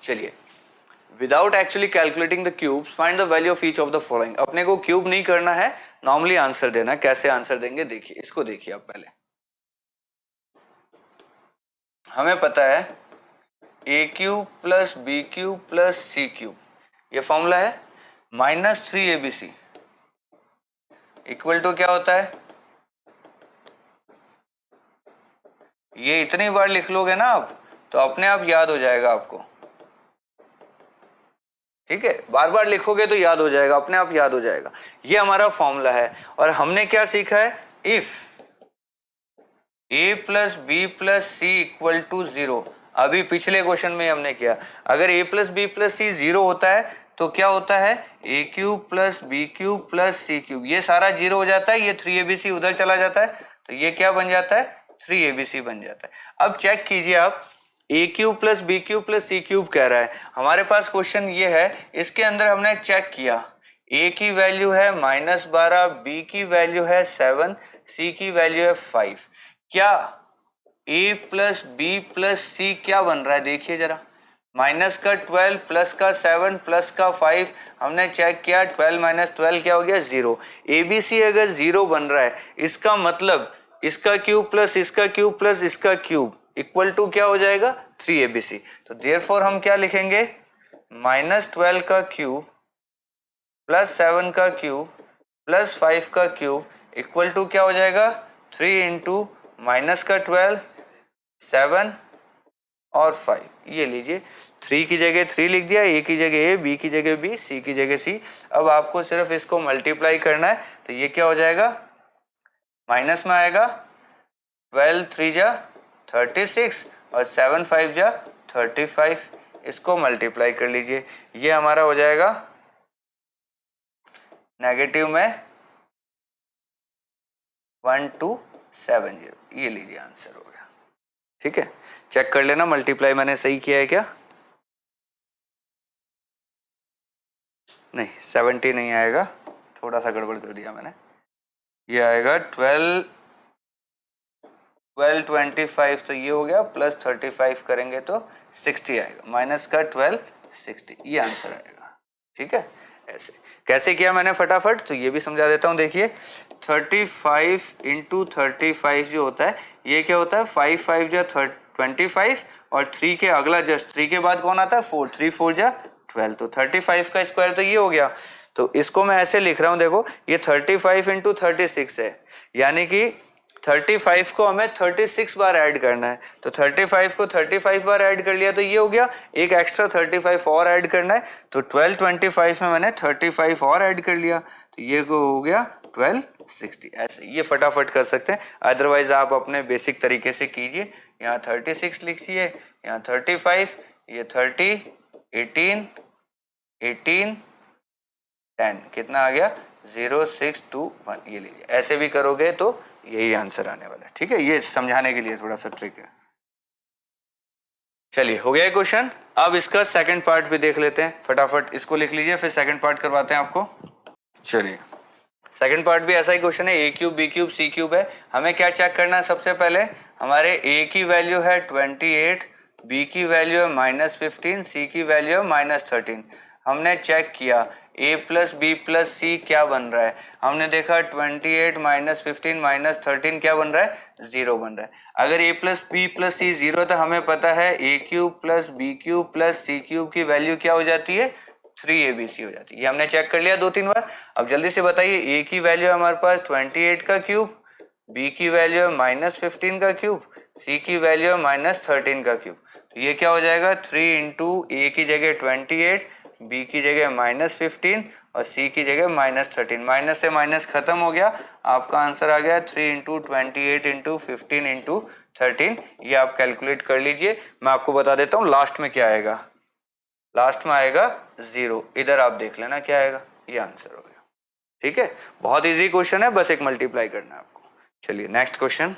चलिए, without actually calculating the cubes find the value of each of the following. अपने को क्यूब नहीं करना है, नॉर्मली आंसर देना। कैसे आंसर देंगे देखिए, इसको देखिए आप पहले। हमें पता है A cube plus B cube plus C cube, ये फॉर्मूला है, -3abc इक्वल टू क्या होता है, ये इतनी बार लिख लोगे ना आप तो अपने आप याद हो जाएगा आपको, ठीक है, बार बार लिखोगे तो याद हो जाएगा, अपने आप याद हो जाएगा। ये हमारा फॉर्मूला है। और हमने क्या सीखा है, if a plus B plus C equal to 0, अभी पिछले क्वेश्चन में हमने किया, अगर a प्लस बी प्लस सी 0 होता है तो क्या होता है, A cube plus B cube plus C cube, ये सारा 0 हो जाता है, ये 3abc उधर चला जाता है, तो ये क्या बन जाता है, 3abc बन जाता है। अब चेक कीजिए आप, A cube plus B cube plus C cube कह रहा है, हमारे पास क्वेश्चन ये है, इसके अंदर हमने चेक किया, a की वैल्यू है -12, b की वैल्यू है 7, c की वैल्यू है 5, क्या a प्लस बी प्लस सी क्या बन रहा है, देखिए जरा, माइनस का 12 प्लस का 7 प्लस का 5, हमने चेक किया 12 माइनस 12 क्या हो गया, 0। ABC अगर 0 बन रहा है, इसका मतलब इसका क्यूब प्लस इसका क्यूब प्लस इसका क्यूब इक्वल टू क्या हो जाएगा, 3abc। तो देयरफॉर हम क्या लिखेंगे, -12 का क्यूब प्लस 7 का क्यूब प्लस 5 का क्यूब इक्वल टू क्या हो जाएगा, 3 इंटू माइनस का 12, 7 और 5, ये लीजिए, 3 की जगह 3 लिख दिया, a की जगह a, b की जगह b, c की जगह c। अब आपको सिर्फ इसको मल्टीप्लाई करना है, तो ये क्या हो जाएगा, माइनस में आएगा, 12 3 जा 36 और 7 5 जा 35, इसको मल्टीप्लाई कर लीजिए, ये हमारा हो जाएगा नेगेटिव में 1270, ये लीजिए आंसर हो गया, ठीक है। चेक कर लेना मल्टीप्लाई मैंने सही किया है क्या, नहीं 70 नहीं आएगा, थोड़ा सा गड़बड़ कर दिया मैंने, ये आएगा 1225, तो ये हो गया, प्लस 35 करेंगे तो 60 आएगा, माइनस का 12 60, ये आंसर आएगा, ठीक है। ऐसे कैसे किया मैंने फटाफट, तो ये भी समझा देता हूँ, देखिए 35 इंटू 35 जो होता है, ये क्या होता है, 5 5 जा 25 और 3 के अगला जस्ट 3 के बाद कौन आता है, 4, 3 4 जा 12, तो 35 का स्क्वायर तो ये हो गया। तो इसको मैं ऐसे लिख रहा हूँ, देखो ये 35 इंटू 36 है, यानी कि 35 को हमें 36 बार ऐड करना है, तो 35 को 35 बार ऐड कर लिया तो ये हो गया, एक एक्स्ट्रा 35 और ऐड करना है, तो 1225 में मैंने 35 और ऐड कर लिया, तो ये को हो गया 1260। ऐसे ये फटाफट कर सकते हैं, अदरवाइज आप अपने बेसिक तरीके से कीजिए, यहाँ 36 लिखिए, यहाँ 35, ये 30, 18, 18, 10, कितना आ गया, 0 6 2 1, ये लीजिए, ऐसे भी करोगे तो यही आंसर आने वाला है, ठीक है। ये समझाने के लिए थोड़ा सा ट्रिक है। चलिए हो गया क्वेश्चन, अब इसका सेकंड पार्ट भी देख लेते हैं, फटाफट इसको लिख लीजिए, फिर सेकंड पार्ट करवाते हैं आपको। चलिए सेकंड पार्ट भी ऐसा ही क्वेश्चन है, A cube b cube C cube है, हमें क्या चेक करना है, सबसे पहले हमारे ए की वैल्यू है 28, बी की वैल्यू है -15, सी की वैल्यू है -13, हमने चेक किया a प्लस बी प्लस सी क्या बन रहा है, हमने देखा 28 -15 -13 क्या बन रहा है, 0 बन रहा है। अगर a प्लस बी प्लस सी 0 तो हमें पता है a cube plus B cube plus C cube की वैल्यू क्या हो जाती है, 3abc हो जाती है, ये हमने चेक कर लिया 2-3 बार। अब जल्दी से बताइए, a की वैल्यू हमारे पास 28 का क्यूब, b की वैल्यू है -15 का क्यूब, c की वैल्यू है -13 का क्यूब, तो ये क्या हो जाएगा, 3 इंटू a की जगह 28, b की जगह -15 और c की जगह -13, माइनस से माइनस खत्म हो गया, आपका आंसर आ गया 3 इंटू 28 इंटू 15 इंटू 13, ये आप कैलकुलेट कर लीजिए। मैं आपको बता देता हूँ लास्ट में क्या आएगा, लास्ट में आएगा 0, इधर आप देख लेना क्या आएगा, ये आंसर हो गया, ठीक है। बहुत इजी क्वेश्चन है, बस एक मल्टीप्लाई करना है आपको। चलिए next question,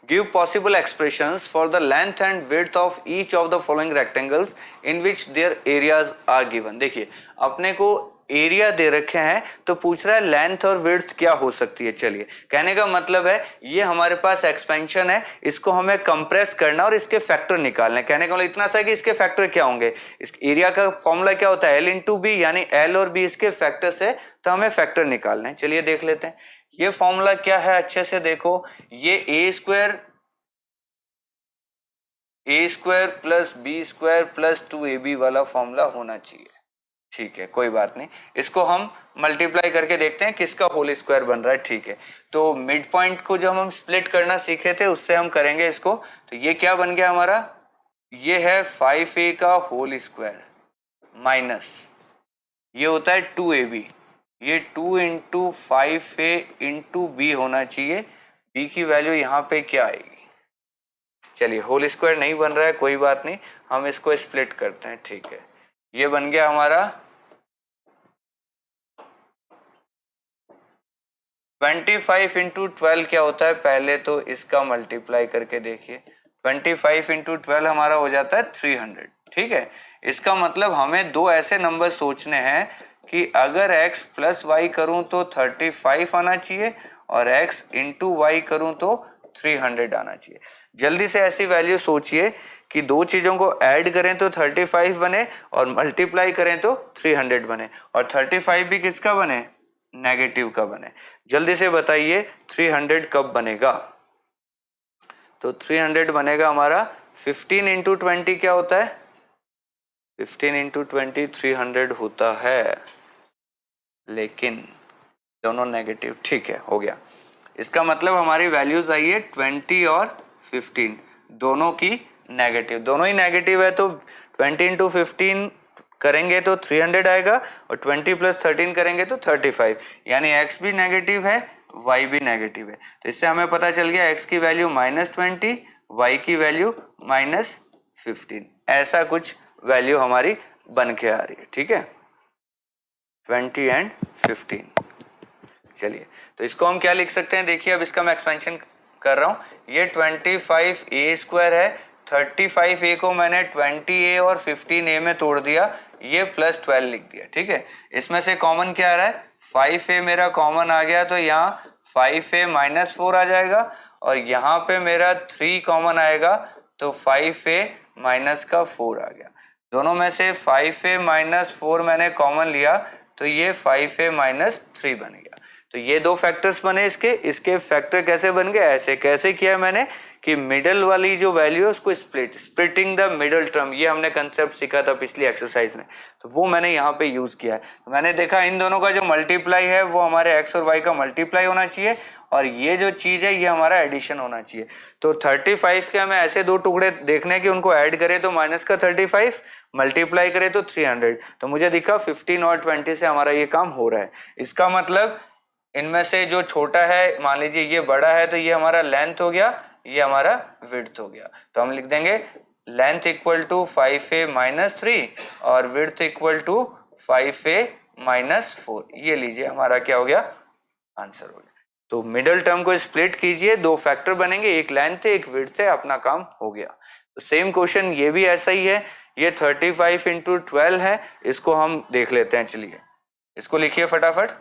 Give possible expressions for the length and width of each of the following rectangles in which their areas are given। देखिए अपने को एरिया दे रखे हैं तो पूछ रहा है लेंथ और विड्थ क्या हो सकती है। चलिए, कहने का मतलब है ये हमारे पास एक्सपेंशन है, इसको हमें कंप्रेस करना और इसके फैक्टर निकालने। कहने का मतलब इतना सा है कि इसके फैक्टर क्या होंगे। इस एरिया का फॉर्मूला क्या होता है, L इंटू बी, यानी L और B इसके फैक्टर्स है, तो हमें फैक्टर निकालना है। चलिए देख लेते हैं ये फॉर्मूला क्या है। अच्छे से देखो, ये A square plus B square plus 2ab वाला फॉर्मूला होना चाहिए। ठीक है, कोई बात नहीं, इसको हम मल्टीप्लाई करके देखते हैं किसका होल स्क्वायर बन रहा है। ठीक है, तो मिड पॉइंट को जब हम स्प्लिट करना सीखे थे उससे हम करेंगे इसको। तो ये क्या बन गया हमारा, ये है 5a का होल स्क्वायर माइनस ये होता है 2ab, ये 2 इंटू 5a इंटू बी होना चाहिए। b की वैल्यू यहाँ पे क्या आएगी। चलिए, होल स्क्वायर नहीं बन रहा है, कोई बात नहीं, हम इसको स्प्लिट करते हैं। ठीक है, ये बन गया हमारा 25 इंटू 12 क्या होता है, पहले तो इसका मल्टीप्लाई करके देखिए। 25 इंटू 12 हमारा हो जाता है 300। ठीक है, इसका मतलब हमें दो ऐसे नंबर सोचने हैं कि अगर x प्लस वाई करूं तो 35 आना चाहिए और x इंटू वाई करूं तो 300 आना चाहिए। जल्दी से ऐसी वैल्यू सोचिए कि दो चीजों को ऐड करें तो 35 बने और मल्टीप्लाई करें तो 300 बने, और 35 भी किसका बने, नेगेटिव का बने। जल्दी से बताइए 300 कब बनेगा। तो 300 बनेगा हमारा 15 इंटू 20 क्या होता है, 15 इंटू 20 300 होता है, लेकिन दोनों नेगेटिव। ठीक है, हो गया। इसका मतलब हमारी वैल्यूज आई है 20 और 15, दोनों की नेगेटिव, दोनों ही नेगेटिव है। तो 20 इंटू 15 करेंगे तो 300 आएगा और 20 प्लस 13 करेंगे तो 35, यानी x भी नेगेटिव है, y भी नेगेटिव है। तो इससे हमें पता चल गया x की वैल्यू -20, y की वैल्यू -15, ऐसा कुछ वैल्यू हमारी बन के आ रही है। ठीक है, 20 एंड 15। चलिए, तो इसको हम क्या लिख सकते हैं, देखिए अब इसका मैं एक्सपेंशन कर रहा हूं। ये 25a स्क्वायर है, 35a को मैंने 20a और 15a में तोड़ दिया, ये प्लस 12 लिख दिया। ठीक है, इसमें से कॉमन क्या आ रहा है, 5a मेरा कॉमन आ गया, तो यहाँ 5a माइनस 4 आ जाएगा, और यहाँ पे मेरा 3 कॉमन आएगा, तो 5a माइनस का 4 आ गया। दोनों में से 5a माइनस 4 मैंने कॉमन लिया, तो ये 5a माइनस 3 बन गया। तो ये दो फैक्टर्स बने इसके फैक्टर कैसे बन गए, ऐसे कैसे किया मैंने कि मिडल वाली जो वैल्यू है उसको स्प्लिटिंग द मिडल टर्म, ये हमने कंसेप्ट सीखा था पिछली एक्सरसाइज में, तो वो मैंने यहाँ पे यूज किया है। तो मैंने देखा इन दोनों का जो मल्टीप्लाई है वो हमारे x और y का मल्टीप्लाई होना चाहिए, और ये जो चीज है ये हमारा एडिशन होना चाहिए। तो 35 के हमें ऐसे दो टुकड़े देखने कि उनको ऐड करें तो माइनस का 35, मल्टीप्लाई करें तो 300, तो मुझे दिखा 15 और 20 से हमारा ये काम हो रहा है। इसका मतलब इनमें से जो छोटा है, मान लीजिए ये बड़ा है, तो ये हमारा लेंथ हो गया, ये हमारा विड्थ हो गया। तो हम लिख देंगे length equal to 5a minus 3 और width equal to 5a minus 4। ये लीजिए हमारा क्या हो गया, आंसर हो गया। तो मिडल टर्म को स्प्लिट कीजिए, दो फैक्टर बनेंगे, एक लेंथ है एक विड्थ है, अपना काम हो गया। तो सेम क्वेश्चन ये भी ऐसा ही है, ये 35 इंटू 12 है, इसको हम देख लेते हैं। चलिए इसको लिखिए फटाफट।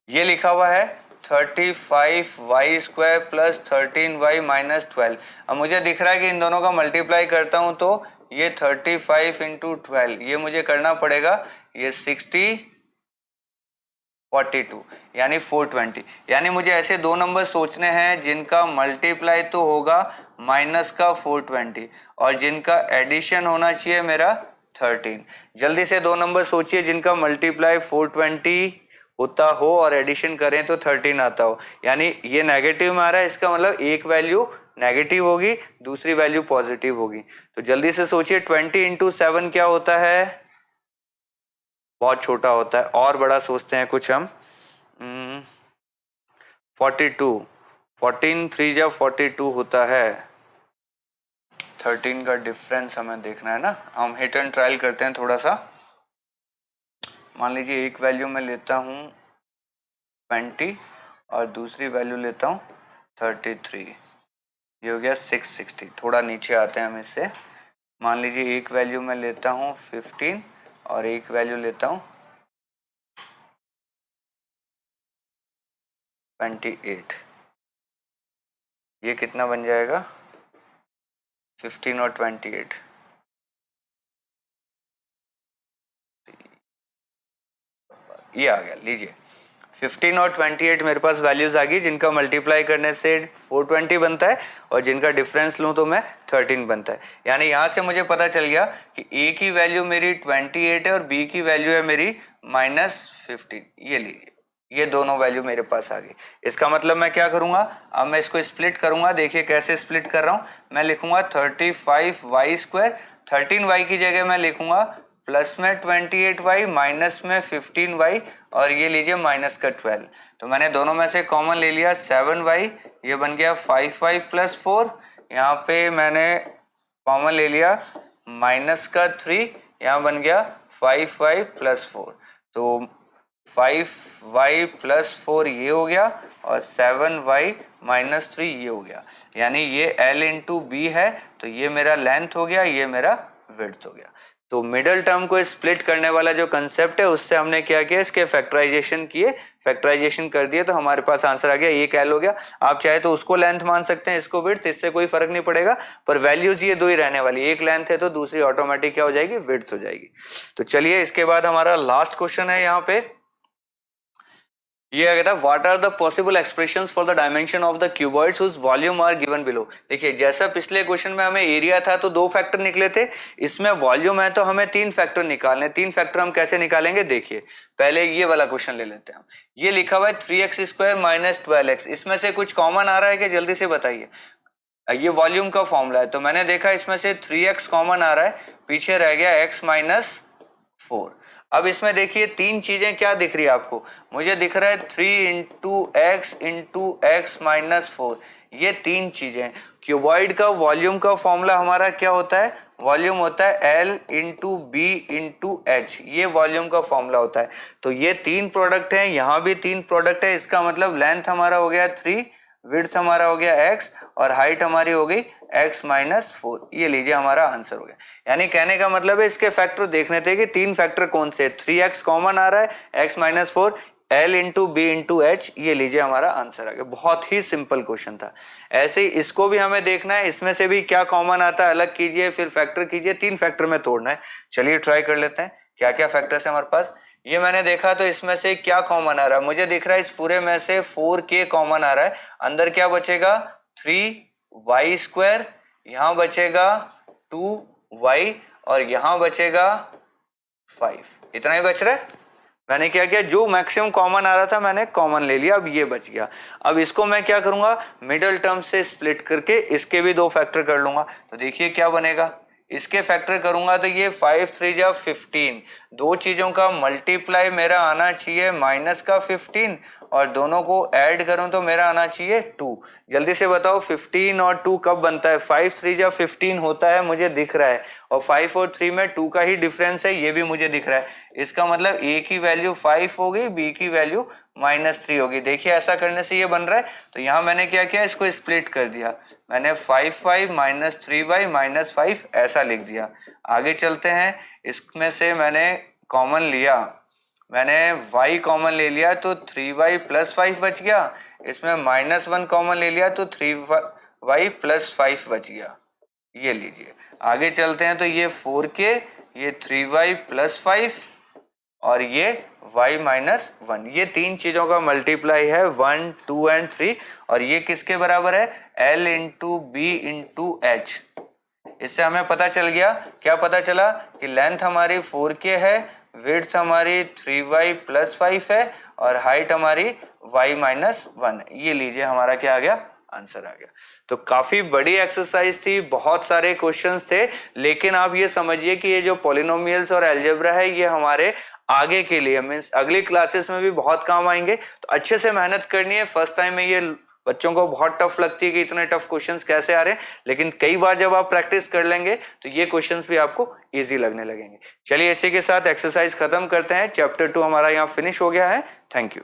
ये लिखा हुआ है 35y square plus 13y minus 12। अब मुझे दिख रहा है कि इन दोनों का मल्टीप्लाई करता हूं तो ये 35 इंटू 12, ये मुझे करना पड़ेगा, ये 60 42 यानी 420, यानी मुझे ऐसे दो नंबर सोचने हैं जिनका मल्टीप्लाई तो होगा माइनस का 420 और जिनका एडिशन होना चाहिए मेरा 13। जल्दी से दो नंबर सोचिए जिनका मल्टीप्लाई 420 होता हो और एडिशन करें तो 13 आता हो, यानी ये नेगेटिव में आ रहा है, इसका मतलब एक वैल्यू नेगेटिव होगी, दूसरी वैल्यू पॉजिटिव होगी। तो जल्दी से सोचिए 20 इंटू 7 क्या होता है, बहुत छोटा होता है, और बड़ा सोचते हैं कुछ हम, 42, 14 3 जा 42 होता है, 13 का डिफरेंस हमें देखना है ना। हम हिट एंड ट्रायल करते हैं थोड़ा सा। मान लीजिए एक वैल्यू मैं लेता हूँ 20 और दूसरी वैल्यू लेता हूँ 33, ये हो गया 660। थोड़ा नीचे आते हैं हम इससे। मान लीजिए एक वैल्यू मैं लेता हूँ 15 और एक वैल्यू लेता हूँ 28, ये कितना बन जाएगा 15 और 28, ये आ गया। लीजिए 15 और 28 मेरे पास वैल्यूज आ गई, जिनका मल्टीप्लाई करने से 420 बनता है और जिनका डिफरेंस लूँ तो मैं 13 बनता है। यानी यहाँ से मुझे पता चल गया कि ए की वैल्यू मेरी 28 है और बी की वैल्यू है मेरी -15। ये लीजिए, ये दोनों वैल्यू मेरे पास आ गई। इसका मतलब मैं क्या करूँगा, अब मैं इसको स्प्लिट करूँगा। देखिए कैसे स्प्लिट कर रहा हूँ, मैं लिखूँगा 35y², 13y की जगह मैं लिखूँगा प्लस में 28y माइनस में 15y और ये लीजिए माइनस का 12। तो मैंने दोनों में से कॉमन ले लिया 7y, ये बन गया 5y + 4। यहाँ पे मैंने कॉमन ले लिया माइनस का 3, यहाँ बन गया 5y + 4। तो 5y + 4 ये हो गया और 7y - 3 ये हो गया। यानी ये L × B है, तो ये मेरा लेंथ हो गया, ये मेरा विड्थ हो गया। तो मिडल टर्म को स्प्लिट करने वाला जो कंसेप्ट है उससे हमने क्या किया, इसके फैक्टराइजेशन किए, फैक्टराइजेशन कर दिए तो हमारे पास आंसर आ गया, एक L हो गया। आप चाहे तो उसको लेंथ मान सकते हैं, इसको विड्थ, इससे कोई फर्क नहीं पड़ेगा, पर वैल्यूज ये दो ही रहने वाली, एक लेंथ है तो दूसरी ऑटोमेटिक क्या हो जाएगी, विड्थ हो जाएगी। तो चलिए इसके बाद हमारा लास्ट क्वेश्चन है यहाँ पे, ये आ गया था what are the possible expressions for the dimension of the cuboids whose volume are given below. देखिए जैसा पिछले क्वेश्चन में हमें एरिया था तो 2 फैक्टर निकले थे, इसमें वॉल्यूम है तो हमें 3 फैक्टर निकालने। 3 फैक्टर हम कैसे निकालेंगे, देखिए पहले ये वाला क्वेश्चन ले लेते हैं हम। ये लिखा हुआ है 3x² - 12x, इसमें से कुछ कॉमन आ रहा है कि जल्दी से बताइए। ये वॉल्यूम का फॉर्मूला है, तो मैंने देखा इसमें से 3x कॉमन आ रहा है, पीछे रह गया x - 4। अब इसमें देखिए 3 चीजें क्या दिख रही है आपको, मुझे दिख रहा है 3 × x × x - 4, ये 3 चीजें। क्यूबॉइड का वॉल्यूम का फॉर्मूला हमारा क्या होता है, वॉल्यूम होता है L × B × H, ये वॉल्यूम का फॉर्मूला होता है। तो ये 3 प्रोडक्ट हैं, यहाँ भी 3 प्रोडक्ट है, इसका मतलब लेंथ हमारा हो गया 3, विड्थ हमारा हो गया x और हाइट हमारी हो गई x - 4। ये लीजिए हमारा आंसर हो गया। यानी कहने का मतलब है इसके फैक्टर देखने थे कि 3 फैक्टर कौन से, 3x कॉमन आ रहा है, x - 4, L × B × H, ये लीजिए हमारा आंसर आ गया। बहुत ही सिंपल क्वेश्चन था। ऐसे ही इसको भी हमें देखना है, इसमें से भी क्या कॉमन आता है अलग कीजिए, फिर फैक्टर कीजिए, 3 फैक्टर में तोड़ना है। चलिए ट्राई कर लेते हैं क्या क्या फैक्टर्स है हमारे पास। ये मैंने देखा तो इसमें से क्या कॉमन आ रहा है, मुझे दिख रहा है इस पूरे में से 4k कॉमन आ रहा है। अंदर क्या बचेगा 3y², यहाँ बचेगा 2y और यहाँ बचेगा 5, इतना ही बच रहा है। मैंने क्या किया, जो मैक्सिमम कॉमन आ रहा था मैंने कॉमन ले लिया, अब ये बच गया। अब इसको मैं क्या करूंगा, मिडिल टर्म से स्प्लिट करके इसके भी 2 फैक्टर कर लूंगा। तो देखिए क्या बनेगा, इसके फैक्टर करूंगा तो ये 5 × 3 = 15, 2 चीजों का मल्टीप्लाई मेरा आना चाहिए माइनस का 15 और दोनों को ऐड करूं तो मेरा आना चाहिए 2। जल्दी से बताओ 15 और 2 कब बनता है, 5 × 3 = 15 होता है, मुझे दिख रहा है, और 5 और 3 में 2 का ही डिफरेंस है, ये भी मुझे दिख रहा है। इसका मतलब a की वैल्यू 5 होगी, b की वैल्यू -3 होगी। देखिए ऐसा करने से ये बन रहा है। तो यहाँ मैंने क्या किया, इसको स्प्लिट कर दिया, मैंने 5y - 3y - 5 ऐसा लिख दिया। आगे चलते हैं, इसमें से मैंने कॉमन लिया, मैंने y कॉमन ले लिया तो 3y + 5 बच गया, इसमें -1 कॉमन ले लिया तो 3y + 5 बच गया। ये लीजिए आगे चलते हैं, तो ये 4k, ये 3y + 5 और ये y - 1, ये 3 चीजों का मल्टीप्लाई है 1, 2 एंड 3 और ये किसके बराबर है, L × B × H। इससे हमें पता चल गया, क्या पता चला कि लेंथ हमारी 4k है, विड्थ हमारी 3y + 5 है और हाइट हमारी y - 1। ये लीजिए हमारा क्या आ गया, आंसर आ गया। तो काफी बड़ी एक्सरसाइज थी, बहुत सारे क्वेश्चंस थे, लेकिन आप ये समझिए कि ये जो पॉलिनोमियल्स और अलजेब्रा है ये हमारे आगे के लिए मीन्स अगली क्लासेस में भी बहुत काम आएंगे। तो अच्छे से मेहनत करनी है। फर्स्ट टाइम में ये बच्चों को बहुत टफ लगती है कि इतने टफ क्वेश्चंस कैसे आ रहे हैं, लेकिन कई बार जब आप प्रैक्टिस कर लेंगे तो ये क्वेश्चंस भी आपको इजी लगने लगेंगे। चलिए इसी के साथ एक्सरसाइज खत्म करते हैं। चैप्टर 2 हमारा यहाँ फिनिश हो गया है। Thank you.